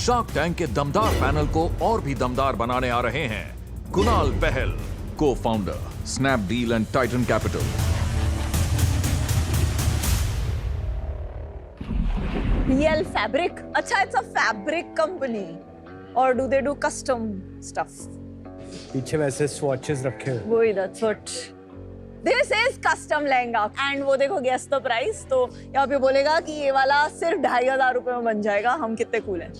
Shark tank के दमदार panel को और भी दमदार बनाने आ रहे हैं कुणाल पहल, को founder, Snapdeal and Titan capital. BL Fabric. अच्छा, it's a fabric company. Or do they do custom stuff? पीछे वैसे swatches रखे हुए। वही, that's what. This is custom lehenga. And वो देखो guess the price. तो यहाँ पे बोलेगा कि ये वाला सिर्फ 2,500 रुपए में बन जाएगा. हम कितने cool हैं?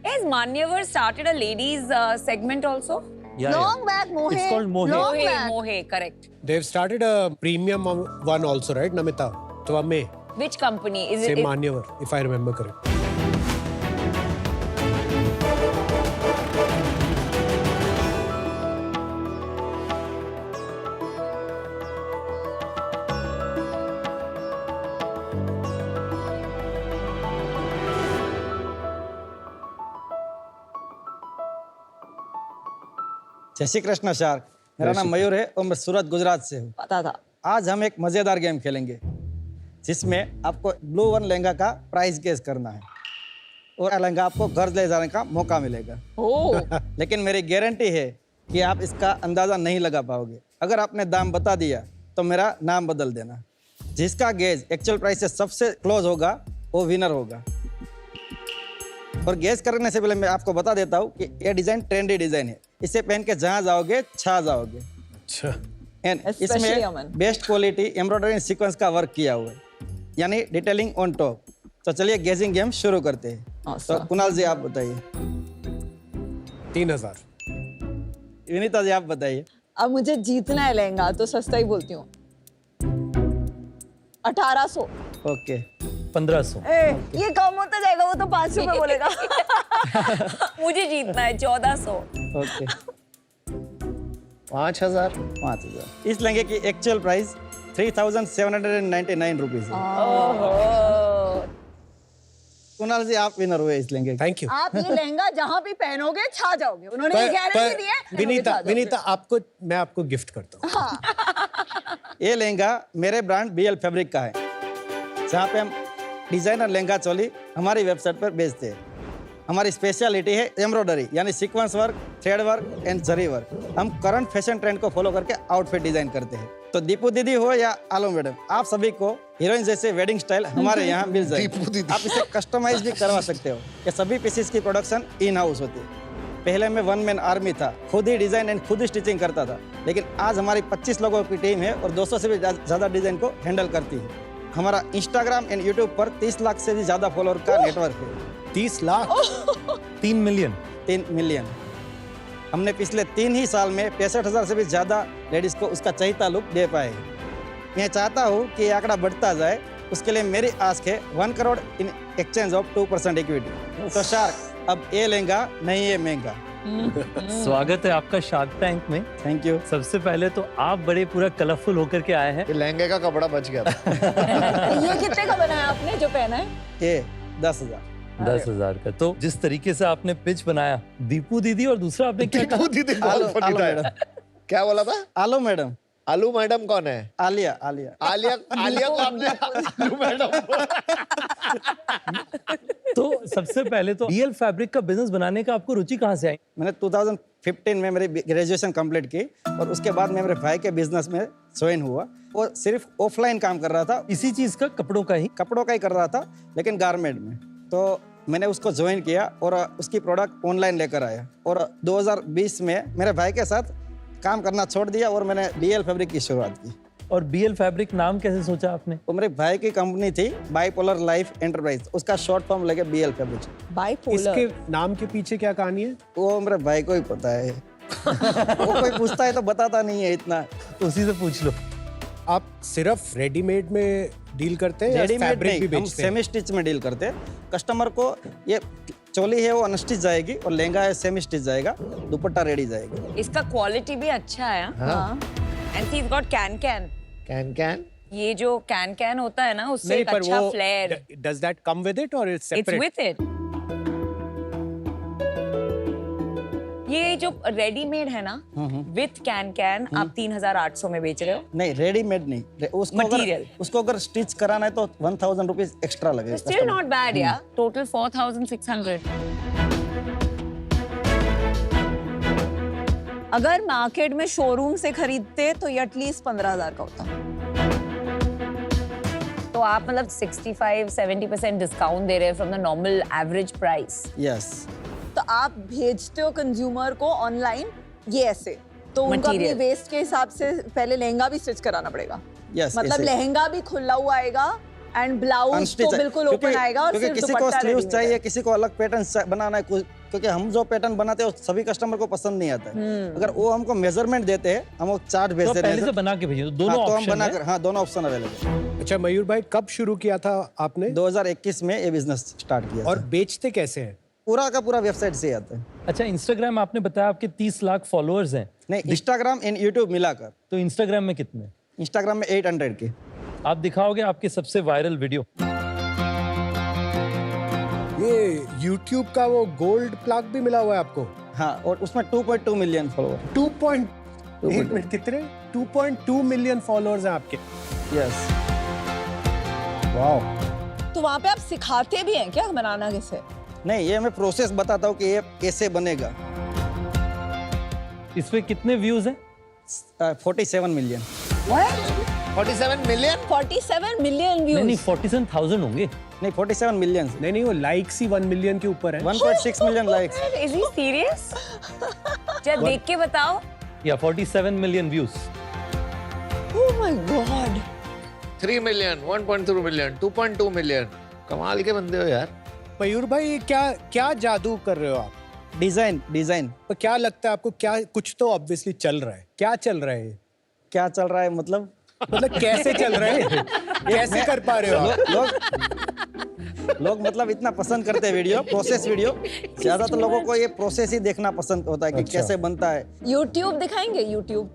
Has Manyavar started a ladies segment also? Long back, Mohe. It's called Mohe. Long Mohe, back. Mohe, correct. They've started a premium one also, right, Namita? Twame. Which company? Is Say it? Manyavar, if I remember correct. जय Shri Krishna shark. मेरा नाम मयूर है और मैं सूरत गुजरात से हूँ। पता था. आज हम एक मजेदार गेम खेलेंगे जिसमें आपको ब्लू वन लहंगा का प्राइस गेस करना है और लहंगा आपको घर ले जाने का मौका मिलेगा। Oh. लेकिन मेरी गारंटी है कि आप इसका अंदाजा नहीं लगा पाओगे। अगर आपने दाम बता दिया तो मेरा नाम बदल देना। जिसका गेज एक्चुअल प्राइस से सबसे क्लोज होगा वो विनर होगा। और गेस करने से पहले मैं आपको बता देता हूँ कि ये डिजाइन ट्रेंडी डिजाइन है। इसे पहन के जहाँ जाओगे छा जाओगे। अच्छा। एंड Especially इसमें Aman. Best quality embroidery sequence का वर्क किया हुआ है, यानी डिटेलिंग ऑन टॉप। तो चलिए गेजिंग गेम शुरू करते हैं। Awesome. तो कुणाल जी आप बताइए। 3,000। विनीता जी आप बताइए। अब मुझे जीतना है लहंगा तो सस्ता ही बोलती हूँ. 1800. ओके 1500। ये कम होता जाएगा, वो तो 500 में बोलेगा. मुझे जीतना है 1400. ओके 5,000। 5,000। इस लहंगे की एक्चुअल प्राइस 3,799 रुपीज है। कुणाल जी आप विनर हुए इस लहंगे के। Thank you. आप ये लहंगा जहाँ भी पहनोगे छा जाओगे. उन्होंने ये गारंटी दी है. विनीता आपको मैं आपको गिफ्ट करता हूँ। ये लहंगा मेरे ब्रांड BL फैब्रिक का है, जहाँ पे हम डिजाइनर लहंगा चोली हमारी वेबसाइट पर बेचते हैं। हमारी स्पेशलिटी है एम्ब्रॉयडरी, यानी sequence work, thread work and zari work. हम करंट फैशन ट्रेंड को फॉलो करके आउटफिट डिजाइन करते हैं। तो दीपू दीदी हो या आलो मैडम, आप सभी को हीरोइन जैसे वेडिंग स्टाइल हमारे यहाँ मिल जाएगी। आप इसे कस्टमाइज भी करवा सकते हो। ये सभी पीसेस की प्रोडक्शन इन हाउस होती है। पहले मैं वन मैन आर्मी था, खुद ही डिजाइन एंड खुद ही स्टिचिंग करता था, लेकिन आज हमारी 25 लोगों की टीम है और 200 से भी ज़्यादा डिजाइन को हैंडल करती है। हमारा इंस्टाग्राम एंड यूट्यूब पर 30 लाख से भी ज़्यादा फॉलोअर का नेटवर्क है। 30 लाख। 3 मिलियन। 3 मिलियन। हमने पिछले 3 ही साल में 65,000 से भी ज़्यादा लेडीज़ को उसका चाहता लुक दे पाए। मैं चाहता हूँ कि ये आंकड़ा बढ़ता जाए। उसके लिए मेरी आस है 1 crore in exchange of 2% equity. तो शार्क, अब ये लहंगा नहीं है महंगा। स्वागत है आपका शार्क टैंक में। Thank you. सबसे पहले तो आप बड़े पूरा कलरफुल होकर के आए हैं। ये लहंगे का कपड़ा बच गया था। ये कितने का बनाया आपने जो पहना है? ये 10,000। 10,000 का। तो जिस तरीके से आपने पिच बनाया, दीपू दीदी, और दूसरा आपने क्या कहा? दीपू दीदी बहुत फनी था। मैडम। क्या बोला था? आलो मैडम। आलू मैडम कौन है? आलिया। आलिया को आपने आलू मैडम। तो सबसे पहले तो BL फैब्रिक का बिजनेस बनाने का आपको रुचि कहाँ से आई? मैंने 2015 में मेरी ग्रेजुएशन कंप्लीट की और उसके बाद मैं मेरे भाई के बिजनेस में ज्वाइन हुआ। वो सिर्फ ऑफलाइन काम कर रहा था, इसी चीज का, कपड़ों का ही। कपड़ों का ही कर रहा था, लेकिन गारमेंट में। तो मैंने उसको ज्वाइन किया और उसकी प्रोडक्ट ऑनलाइन लेकर आया। और 2020 में मेरे भाई के साथ काम करना छोड़ दिया और मैंने BL फैब्रिक की शुरुआत की। और BL फैब्रिक नाम कैसे सोचा आपने? वो मेरे भाई की कंपनी थी, बाइपोलर लाइफ एंटरप्राइज, उसका शॉर्ट फॉर्म लेके BL फैब्रिक। बाइपोलर। इसके नाम के पीछे क्या कहानी है? वो मेरे भाई को ही पता है। वो कोई पूछता है तो बताता नहीं है इतना। उसी से पूछ लो। आप सिर्फ रेडीमेड में डील करते हैं या रेडीमेड फैब्रिक भी नहीं, हम बेचते हैं? सेमी स्टिच में डील करते हैं। कस्टमर को ये चोली है वो अनस्टिच जाएगी और लहंगा है सेमी स्टिच जाएगा, दुपट्टा रेडी जाएगा। इसका क्वालिटी भी अच्छा है। हाँ. And she is got can. Can ये जो कैन होता है ना, उससे नहीं, एक पर अच्छा वो flare. does that come with it or it's its separate? With it. ये जो रेडीमेड है ना विथ कैन आप 3,800 में बेच रहे हो. नहीं रेडीमेड नहीं, Material. उसको अगर स्टिच कराना है तो 1,000 रुपीज एक्स्ट्रा लगेगा. Still not bad, yeah. Total 4,600. अगर मार्केट में शोरूम से खरीदते तो ये एटलीस्ट 15,000 का होता. तो आप मतलब 65-70% डिस्काउंट दे रहे हैं from the normal average price. Yes. तो आप भेजते हो कंज्यूमर को ऑनलाइन ये ऐसे, तो उनको अपनी Material. वेस्ट के हिसाब से पहले लहंगा भी स्टिच कराना पड़ेगा. यस. मतलब लहंगा भी खुला हुआ आएगा एंड ब्लाउज तो बिल्कुल ओपन आएगा और क्योंकि सिर्फ किसी को दुपट्टा स्लीव्स ready चाहिए, मिलेगा. किसी को अलग पैटर्न बनाना है, क्योंकि हम जो पैटर्न बनाते हैं वो सभी कस्टमर को पसंद नहीं आता है. अगर वो हमको मेजरमेंट देते हैं, हम वो चार्ट तो भेजते पहले से बना के भेजिए, तो दोनों तो हम ऑप्शन बनाकर, है. हाँ दोनों ऑप्शन अवेलेबल है. अच्छा मयूर भाई, कब शुरू किया था आपने 2021 में ये बिजनेस स्टार्ट किया और था. बेचते कैसे हैं? पूरा का पूरा वेबसाइट से ही आता है. अच्छा, इंस्टाग्राम आपने बताया आपके 30 लाख फॉलोअर्स हैं. नहीं, इंस्टाग्राम एंड यूट्यूब मिलाकर. तो इंस्टाग्राम में कितने? इंस्टाग्राम में 800 के. आप दिखाओगे आपके सबसे वायरल वीडियो. ये YouTube का वो गोल्ड प्लग भी मिला हुआ है आपको? हाँ, और उसमें 2.2 मिलियन फॉलोअर. 1 मिनट कितने? 2.2 मिलियन फॉलोअर्स हैं आपके. यस. वाह. तो वहाँ पे आप सिखाते भी हैं क्या बनाना कैसे? नहीं, ये मैं प्रोसेस बताता हूँ कि ये कैसे बनेगा. इस पे कितने व्यूज हैं? 47 मिलियन. 47 मिलियन 47 मिलियन नहीं, व्यूज. 47,000 होंगे. नहीं, 47 मिलियन. नहीं वो लाइक्स ही 1 मिलियन के ऊपर है. 1.6 million likes. Is he serious? जब देख के बताओ. या 47 million views. Oh my God. 3 million 1.2 million 2.2 million. कमाल के बंदे हो यार. मयूर भाई, ये क्या जादू कर रहे हो आप? डिजाइन. तो क्या लगता है आपको, क्या कुछ तो ऑब्वियसली चल रहा है? क्या चल रहा है? क्या चल रहा है मतलब कैसे चल रहा है? कैसे कर पा रहे हो आप? लोग मतलब इतना पसंद करते हैं वीडियो, प्रोसेस वीडियो. ज्यादातर लोगों को ये प्रोसेस ही देखना पसंद होता है कि अच्छा. कैसे बनता है. YouTube दिखाएंगे? YouTube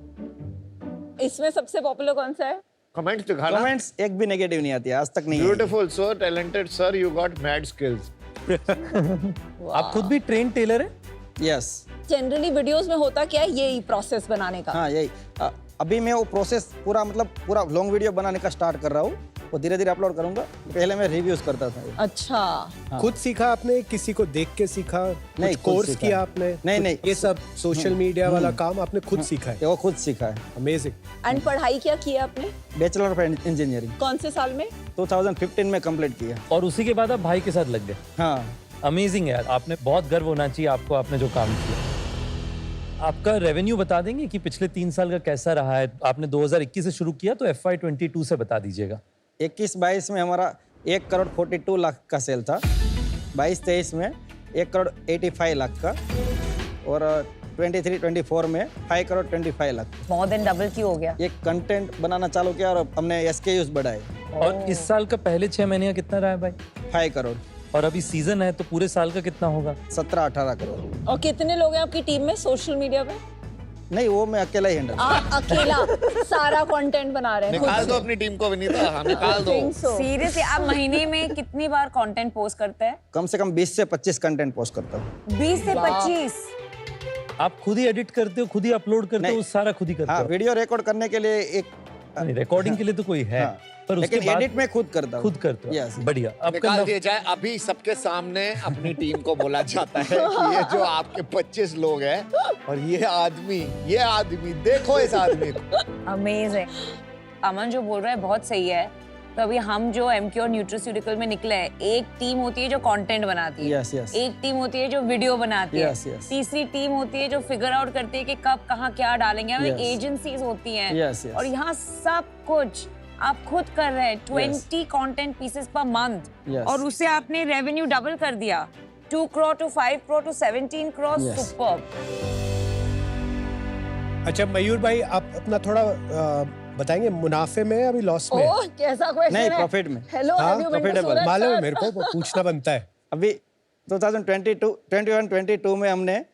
इसमें सबसे पॉपुलर कौन सा है? कमेंट्स दिखाना. कमेंट्स एक भी नेगेटिव नहीं आती है, आज तक नहीं आई. Beautiful, so talented sir, you got mad skills. आप खुद भी ट्रेन टेलर हैं? यस. जनरली वीडियोस में होता क्या है, यही प्रोसेस बनाने का? हाँ यही. अभी मैं वो प्रोसेस पूरा लॉन्ग वीडियो बनाने का स्टार्ट कर रहा हूँ. वो धीरे धीरे अपलोड करूंगा. पहले मैं रिव्यूज करता था. अच्छा. खुद सीखा आपने, किसी को देख के सीखा? नहीं, कुछ खुद कोर्स सीखा. किया आपने? नहीं. ये सब सोशल मीडिया वाला काम आपने खुद सीखा है? ये वो खुद सीखा है. अमेजिंग. एंड पढ़ाई क्या की है आपने? बैचलर ऑफ इंजीनियरिंग कौन से साल में? 2015 में कंप्लीट किया. और उसी के बाद आप भाई के साथ लग गए. हाँ. अमेजिंग है यार. आपने बहुत गर्व होना चाहिए आपको, आपने जो काम किया. आपका रेवेन्यू बता देंगे कि पिछले 3 साल का कैसा रहा है? आपने 2021 से शुरू किया, तो FY22 से बता दीजिएगा. 21-22 में हमारा 1 करोड़ 42 लाख का सेल था. 22-23 में 1 करोड़ 85 लाख का. और 23-24 में 5 crore 25 lakh. More than double की हो गया. ये कंटेंट बनाना चालू किया और हमने SKUs बढ़ाए. और इस साल का पहले 6 महीने का कितना रहा है भाई? 5 करोड़. और अभी सीजन है, तो पूरे साल का कितना होगा? 17-18 करोड़. और कितने लोग हैं आपकी टीम में सोशल मीडिया पे? नहीं, वो मैं अकेला ही हैंडल. आप अकेला सारा कंटेंट बना रहे हैं? निकाल दो अपनी टीम को विनीता. हाँ, निकाल दो. सीरियसली आप महीने में कितनी बार कंटेंट पोस्ट करते हैं? कम से कम 20 से 25 कंटेंट पोस्ट करता हूँ. 20 से 25. आप खुद ही एडिट करते हो, खुद ही अपलोड करते हो, नहीं. सारा खुद ही करते हाँ, हो? वीडियो रिकॉर्ड करने के लिए एक रिकॉर्डिंग के लिए तो कोई है, हाँ. पर उसके लेकिन बाद एडिट में खुद करता हूँ. खुद करते हो. Yes. बढ़िया. आपका निकाल दिया जाए अभी सबके सामने. अपनी टीम को बोला जाता है कि ये जो आपके 25 लोग हैं और ये आदमी देखो इस आदमी को. अमेजिंग. अमन जो बोल रहा है बहुत सही है. तो अभी हम जो MQ और न्यूट्रास्यूटिकल में निकले हैं, एक टीम होती है जो कंटेंट बनाती है. Yes, yes. एक टीम होती है जो वीडियो बनाती Yes, है. yes. तीसरी टीम होती है जो फिगर आउट करती है कि कब कहाँ क्या डालेंगे. Yes. एजेंसीज होती हैं. Yes, yes. और यहाँ सब कुछ आप खुद कर रहे हैं. 20 content pieces per month. Yes. और उससे आपने रेवेन्यू डबल कर दिया. 2 crore to 5 crore to 17 crore. Yes. Superb. अच्छा मयूर भाई, आप अपना थोड़ा बताएंगे, मुनाफे में अभी लॉस में? ओह, कैसा क्वेश्चन है? नहीं, प्रॉफिट में. हेलो, हाँ, have you been to profitable. सूरत, मालूम है sir? मेरे को, वो पूछना बनता है. अभी 2021-22 में हमने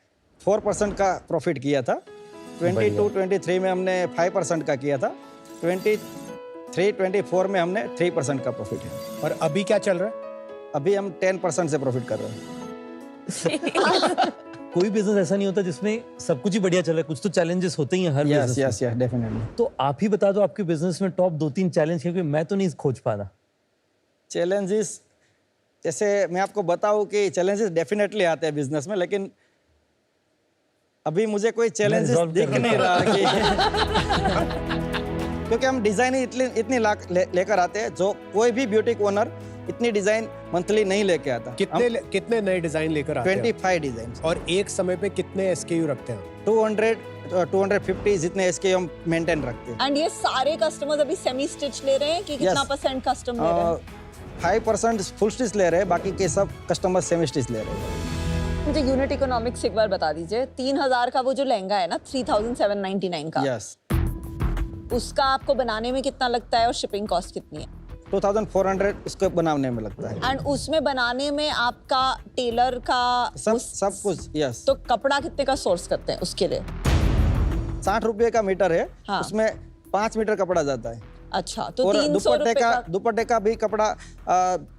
4% का प्रॉफिट किया था. 22-23 में हमने 5% का किया था. 23-24 में हमने 3% का प्रॉफिट है. और अभी क्या चल रहा है? अभी हम 10% से प्रॉफिट कर रहे हैं. कोई बिजनेस ऐसा नहीं होता जिसमें सब कुछ ही बढ़िया चल रहा है, कुछ तो चैलेंजेस होते ही हैं हर yes business yes yes definitely. तो आप ही बता दो आपके बिजनेस में टॉप 2-3 चैलेंज, क्योंकि मैं तो नहीं खोज पा रहा। चैलेंजेस जैसे मैं आपको बताऊं कि चैलेंजेस डेफिनेटली आते हैं बिजनेस में, लेकिन अभी मुझे कोई चैलेंजेस resolve दिख कर नहीं रहा कि क्योंकि हम डिजाइन ही इतनी लाख लेकर आते हैं, जो कोई भी ब्यूटिक ओनर इतनी डिजाइन मंथली नहीं लेके आता। कितने नए डिजाइन लेकर आते हैं 25 डिजाइन और एक समय पे कितने SKU रखते हैं? 250 जितने SKU हम मेंटेन रखते हैं। एंड ये सारे कस्टमर्स अभी सेमी स्टिच ले रहे हैं कि कितना Yes. परसेंट कस्टम ले रहे हैं? 5% फुल स्टिच ले रहे हैं, बाकी के सब कस्टमर सेमी स्टिच ले रहे हैं। मुझे यूनिट इकोनॉमिक्स एक बार बता दीजिए। 3000 का वो जो लहंगा है ना 3799 का, यस उसका आपको बनाने में कितना लगता है और शिपिंग कॉस्ट कितनी है? 2400 इसको बनाने में लगता है। एंड उसमें बनाने में आपका टेलर का सब कुछ यस। तो कपड़ा कितने का सोर्स करते हैं उसके लिए? 60 रुपये का मीटर है, हाँ। उसमें 5 मीटर कपड़ा जाता है। अच्छा, तो और 300 रुपए का दुपट्टे का भी कपड़ा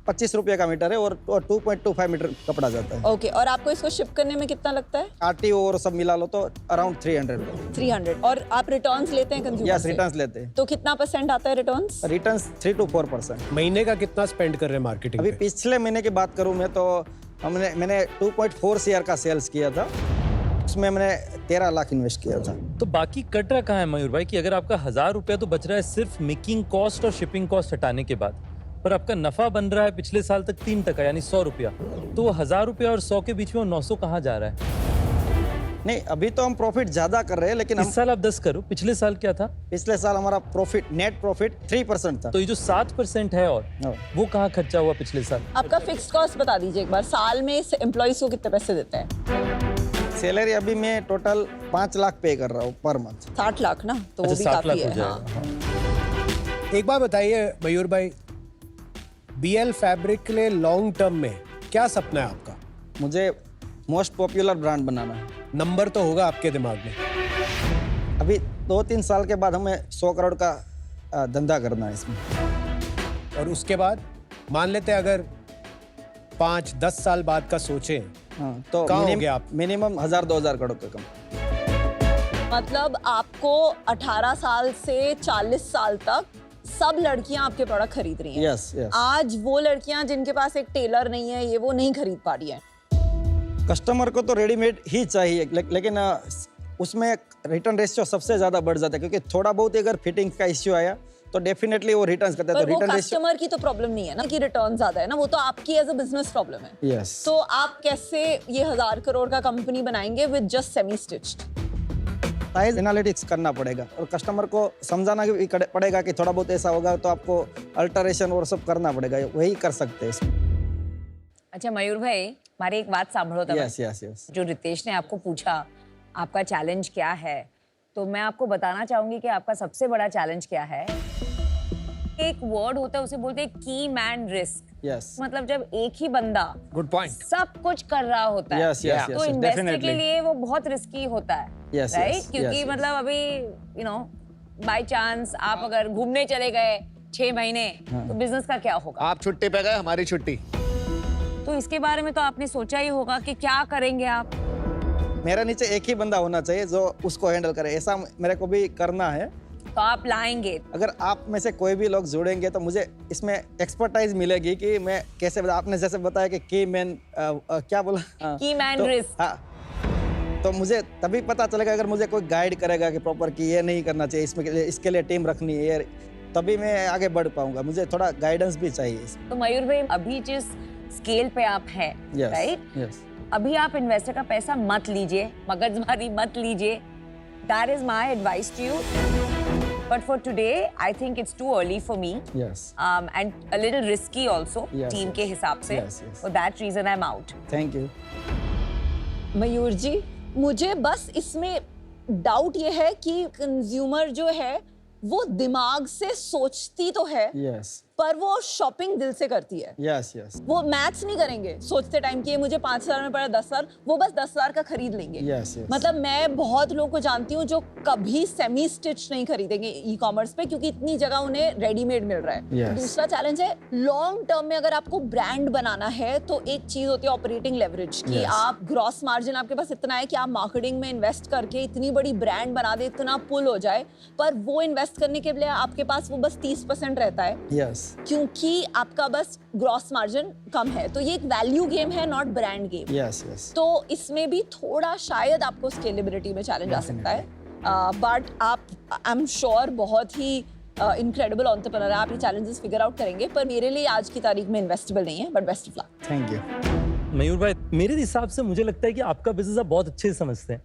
25 रुपये का मीटर है और 2.25 मीटर कपड़ा जाता है। ओके। और आपको इसको शिप करने में कितना लगता है? RTO और सब मिला लो तो अराउंड 300। और आप रिटर्न्स लेते हैं कंज्यूमर यस से? रिटर्न्स लेते हैं। तो कितना परसेंट आता है रिटर्न्स? Returns 3 to 4%। महीने का कितना स्पेंड कर रहे हैं मार्केटिंग अभी पे? पिछले महीने की बात करूं मैं तो मैंने 2.4 CR का सेल्स किया था, उसमें मैंने 13 लाख इन्वेस्ट किया था। तो बाकी कट रहा कहाँ है मयूर भाई, कि अगर आपका 1000 रुपया तो बच रहा है सिर्फ मेकिंग कॉस्ट और शिपिंग कॉस्ट हटाने के बाद, पर आपका नफा बन रहा है पिछले साल तक 3% यानी 100 रुपया, तो वो 1000 रुपया और 100 के बीच में वो 900 कहाँ जा रहा है? नहीं, अभी तो हम प्रॉफिट ज्यादा कर रहे हैं, लेकिन हम इस साल आप 10 करो, पिछले साल क्या था? पिछले साल हमारा प्रॉफिट नेट प्रॉफिट 3% था। तो ये जो 7% है और हाँ। वो कहाँ खर्चा हुआ पिछले साल? आपका फिक्स्ड कॉस्ट बता दीजिए एक बार। साल में एम्प्लॉइज को कितने पैसे देते हैं? सैलरी अभी मैं टोटल 5 लाख पे कर रहा हूँ पर मंथ। 60 लाख ना, तो वो अच्छा, भी 7 लाख काफी हो है। जाएगा। हाँ। एक बार बताइए मयूर भाई, BL फैब्रिक के लिए लॉन्ग टर्म में क्या सपना है आपका? मुझे मोस्ट पॉपुलर ब्रांड बनाना है। नंबर तो होगा आपके दिमाग में। अभी 2-3 साल के बाद हमें 100 करोड़ का धंधा करना है इसमें। और उसके बाद मान लेते हैं अगर 5-10 साल बाद का सोचें, हाँ, तो कहाँ होंगे आप? मिनिमम 1000-2000 करोड़ का कम। मतलब आपको 18 साल से 40 साल तक सब लड़कियां आपके प्रोडक्ट खरीद रही हैं। Yes yes. आज वो लड़कियां जिनके पास एक टेलर नहीं है, ये वो नहीं खरीद पा रही है। कस्टमर को तो रेडीमेड ही चाहिए, लेकिन उसमें रिटर्न रेशियो सबसे ज्यादा बढ़ जाता है, क्योंकि थोड़ा बहुत अगर फिटिंग का इश्यू आया तो डेफिनेटली वो रिटर्न करता है। पर तो वो रिटर्न रेशियो कस्टमर की तो प्रॉब्लम नहीं है ना कि रिटर्न ज्यादा है ना, वो तो आपकी एज अ बिजनेस प्रॉब्लम है। यस। तो आप कैसे ये 1000 करोड़ का कंपनी बनाएंगे with just semi stitched? Size analytics करना पड़ेगा और कस्टमर को समझाना भी पड़ेगा कि थोड़ा बहुत ऐसा होगा तो आपको अल्टरेशन और सब करना पड़ेगा, वही कर सकते हैं इसमें। अच्छा मयूर भाई, हमारी एक बात सांभो तब। Yes yes yes. जो रितेश ने आपको पूछा आपका चैलेंज क्या है, तो मैं आपको बताना चाहूंगी कि आपका सबसे बड़ा चैलेंज क्या है। एक वर्ड होता है, उसे बोलते हैं की मैन रिस्क। यस। मतलब जब एक ही बंदा गुड पॉइंट। सब कुछ कर रहा होता है, Yes, yes, तो yes, इन्वेस्टर के definitely. लिए वो बहुत रिस्की होता है, Yes, राइट? yes, क्योंकि yes, मतलब अभी यू नो बाय चांस आप अगर घूमने चले गए 6 महीने, तो बिजनेस का क्या होगा? आप छुट्टी पे गए, हमारी छुट्टी। तो इसके बारे में तो आपने सोचा ही होगा कि क्या करेंगे आप। मेरा नीचे एक ही बंदा होना चाहिए जो उसको हैंडल करे, ऐसा मेरे को भी करना है। तो आप लाएंगे। अगर आप में से कोई भी लोग जुड़ेंगे तो मुझे इसमें एक्सपर्टाइज मिलेगी कि मैं कैसे, आपने जैसे बताया कि की मैन क्या बोला, की मैन रिस्क। हाँ, तो मुझे तभी पता चलेगा अगर मुझे कोई गाइड करेगा कि प्रॉपर कि ये नहीं करना चाहिए, इसमें इसके लिए टीम रखनी है, तभी मैं आगे बढ़ पाऊंगा। मुझे थोड़ा गाइडेंस भी चाहिए इसमें। तो मयूर भाई, अभी जिस स्केल पे आप हैं, राइट? यस। अभी आप इन्वेस्टर का पैसा मत लीजिए, मगजमारी मत लीजिए। That is my advice to you. But for today, I think it's too early for me. Yes. And a little risky also, Yes, team yes. के हिसाब से. Yes, yes. For that reason, I'm out. Thank you. Mayur ji, मुझे बस इसमें doubt ये है कि consumer जो है वो दिमाग से सोचती तो है, यस। पर वो शॉपिंग दिल से करती है। यस यस वो मैथ्स नहीं करेंगे सोचते टाइम कि ये मुझे 5,000 में पड़ा 10,000, वो बस 10,000 का खरीद लेंगे। Yes, yes. मतलब मैं बहुत लोगों को जानती हूँ जो कभी सेमी स्टिच नहीं खरीदेंगे ई कॉमर्स पे, क्योंकि इतनी जगह उन्हें रेडीमेड मिल रहा है। Yes. दूसरा चैलेंज है लॉन्ग टर्म में अगर आपको ब्रांड बनाना है तो एक चीज होती है ऑपरेटिंग लेवरेज कि Yes. आप ग्रॉस मार्जिन आपके पास इतना है कि आप मार्केटिंग में इन्वेस्ट करके इतनी बड़ी ब्रांड बना दे, इतना पुल हो जाए, पर वो इन्वेस्ट करने के लिए आपके पास वो बस 30% रहता है यस क्योंकि आपका बस ग्रॉस मार्जिन कम है। तो ये एक वैल्यू गेम है, not brand game. Yes yes तो इसमें भी थोड़ा शायद आपको स्केलेबिलिटी में चैलेंज आ सकता है, बट आप आई एम श्योर बहुत ही इनक्रेडिबल एंटरप्रेन्योर है, आप ये चैलेंजेस फिगर आउट करेंगे। पर मेरे लिए आज की तारीख में इन्वेस्टेबल नहीं है, but best of luck. Thank you. Mayur भाई, मेरे हिसाब से मुझे लगता है कि आपका बिजनेस आप बहुत अच्छे से समझते हैं।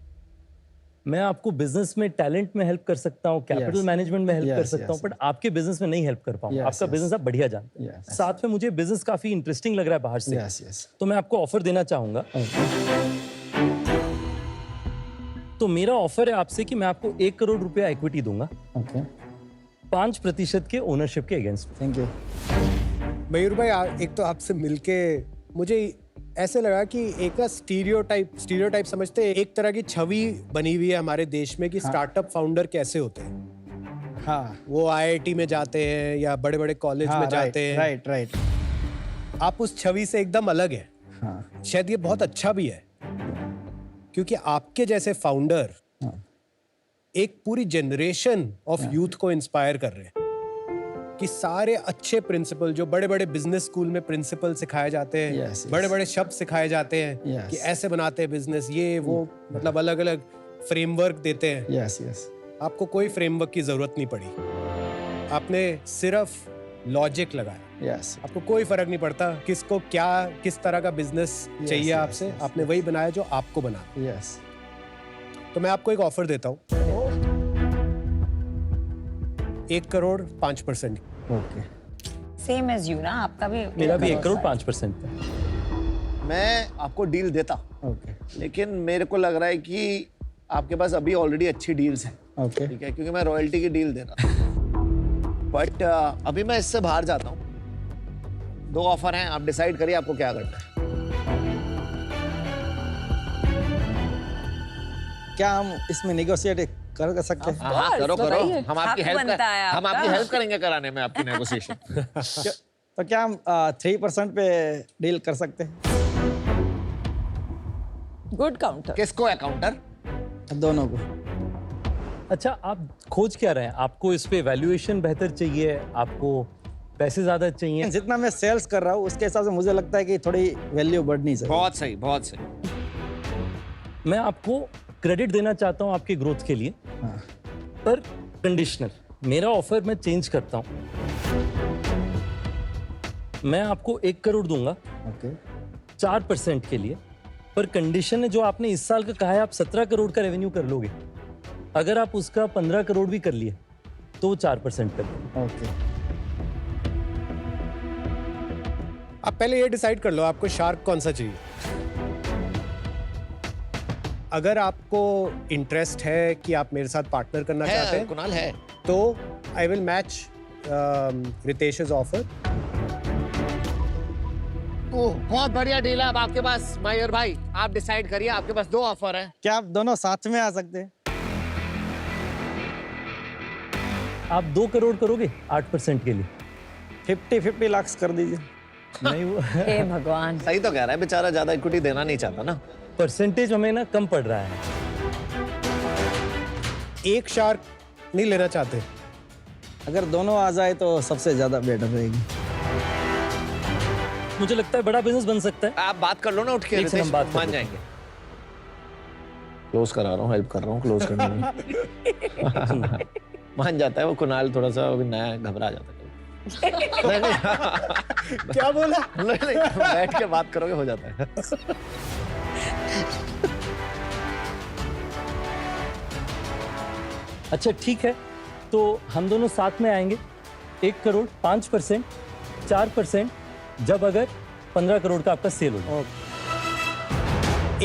मैं आपको बिजनेस में टैलेंट में हेल्प कर सकता हूँ, कैपिटल Yes. मैनेजमेंट में हेल्प कर Yes, सकता हूँ, yes, बट आपके बिजनेस में नहीं हेल्प कर पाऊंगा। Yes, आपका yes. बिजनेस आप बढ़िया जानते हैं। Yes. साथ में मुझे बिजनेस काफी इंटरेस्टिंग लग रहा है बाहर से, यस यस तो मैं आपको ऑफर देना चाहूंगा। तो मेरा ऑफर है आपसे कि मैं आपको 1 करोड़ रुपया इक्विटी दूंगा ओके 5% के ओनरशिप के अगेंस्ट। Thank you. मयूर भाई एक तो आपसे मिलके मुझे ऐसे लगा कि एक स्टीरियोटाइप समझते हैं, एक तरह की छवि बनी हुई है हमारे देश में कि स्टार्टअप फाउंडर कैसे होते हैं। हाँ वो आईआईटी में जाते हैं या बड़े बड़े कॉलेज में जाते हैं। राइट राइट आप उस छवि से एकदम अलग है। हाँ शायद ये बहुत अच्छा भी है क्योंकि आपके जैसे फाउंडर एक पूरी जनरेशन ऑफ यूथ को इंस्पायर कर रहे हैं कि सारे अच्छे प्रिंसिपल जो बड़े बड़े बिजनेस स्कूल में प्रिंसिपल सिखाए जाते हैं, Yes, yes. बड़े बड़े शब्द सिखाए जाते हैं Yes. कि ऐसे बनाते हैं बिजनेस, ये वो मतलब अलग अलग फ्रेमवर्क देते हैं। यस यस आपको कोई फ्रेमवर्क की जरूरत नहीं पड़ी, आपने सिर्फ लॉजिक लगाया। यस आपको कोई फर्क नहीं पड़ता किसको क्या किस तरह का बिजनेस चाहिए yes, आपसे, yes, आपने वही बनाया जो आपको बना। यस तो मैं आपको एक ऑफर देता हूँ, 1 crore 5%। Okay same as you ना, आपका भी मेरा भी 1 करोड़ 5% है। मैं आपको डील देता, ओके लेकिन मेरे को लग रहा है कि आपके पास अभी ऑलरेडी अच्छी डील्स हैं। ओके ठीक है, क्योंकि मैं रॉयल्टी की डील दे रहा बट अभी मैं इससे बाहर जाता हूँ। 2 ऑफर हैं, आप डिसाइड करिए आपको क्या करना है। क्या हम इसमें नेगोशिएट कर सकते हैं? हाँ हाँ, करो करो, बताइए। हम आपकी हक हेल्प बनता है हम आपका। आपकी हेल्प करेंगे कराने में आपकी नेगोशिएशन। तो क्या हम 3% पे डील कर सकते हैं? Good counter. किसको है काउंटर? दोनों को। अच्छा, आप खोज क्या रहे हैं? आपको इस पे वैल्यूएशन बेहतर चाहिए, आपको पैसे ज्यादा चाहिए? जितना मैं सेल्स कर रहा हूँ उसके हिसाब से मुझे लगता है कि थोड़ी वैल्यू बढ़नी चाहिए। बहुत सही, बहुत सही। मैं आपको क्रेडिट देना चाहता हूं आपके ग्रोथ के लिए, हाँ। पर कंडीशनल। मेरा ऑफर मैं चेंज करता हूं, मैं आपको 1 करोड़ दूंगा ओके 4% के लिए, पर कंडीशन है जो आपने इस साल का कहा है आप 17 करोड़ का रेवेन्यू कर लोगे, अगर आप उसका 15 करोड़ भी कर लिए तो वो 4% कर देंगे। ओके आप पहले ये डिसाइड कर लो आपको शार्क कौन सा चाहिए। अगर आपको इंटरेस्ट है कि आप मेरे साथ पार्टनर करना चाहते है हैं कुणाल है। तो आई विल मैच रितेश's ऑफर। ओह, बहुत बढ़िया डील है अब आपके पास मयूर भाई, आप डिसाइड करिए। आपके पास 2 ऑफर हैं। क्या आप दोनों साथ में आ सकते हैं? आप 2 करोड़ करोगे 8% के लिए? 50 लाख कर दीजिए। नहीं, वो हे भगवान। सही तो कह रहा है बेचारा, ज्यादा इक्विटी देना नहीं चाहता ना। परसेंटेज हमें ना कम पड़ रहा है। एक शार्क नहीं लेना चाहते? अगर दोनों आ जाए तो सबसे ज्यादा बेटर रहेगी। मुझे लगता है बड़ा बिजनेस बन सकता है। आप बात कर लो ना उठ के, एक से हम रितेश, बात कर मान लेते जाएंगे। क्लोज करा रहा हूँ, हेल्प कर रहा हूँ क्लोज करने में। मान जाता है वो कुणाल, थोड़ा सा अभी नया घबरा जाता है। नहीं नहीं क्या बोला? नहीं, बैठ के बात करोगे हो जाता है। अच्छा ठीक है, तो हम दोनों साथ में आएंगे। 1 करोड़ 5%, 4% जब अगर 15 करोड़ का आपका सेल हो जाए।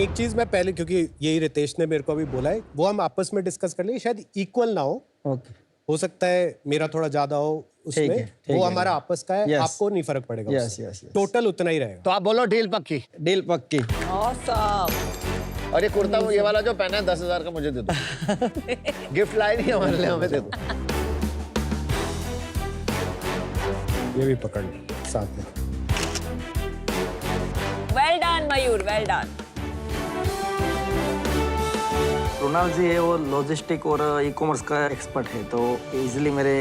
एक चीज मैं पहले, क्योंकि यही रितेश ने मेरे को अभी बोला है, वो हम आपस में डिस्कस कर लेंगे, शायद इक्वल ना हो। ओके हो सकता है मेरा थोड़ा ज्यादा हो, उसमें ठीक वो है। हमारा आपस का है, Yes. आपको नहीं फर्क पड़ेगा Yes, उससे। yes, yes. टोटल उतना ही रहेगा। तो आप बोलो डील पक्की। डील पक्की। Awesome. और ये कुर्ता ये वाला जो पहना है 10,000 का मुझे दे दो। गिफ्ट लाए नहीं हमारे लिए, हमें दे दो। ये भी पकड़ लो साथ में। वेल डन मयूर, वेल डन। रोनाल्ड जी है वो लॉजिस्टिक और ई कॉमर्स का एक्सपर्ट है, तो इजीली मेरे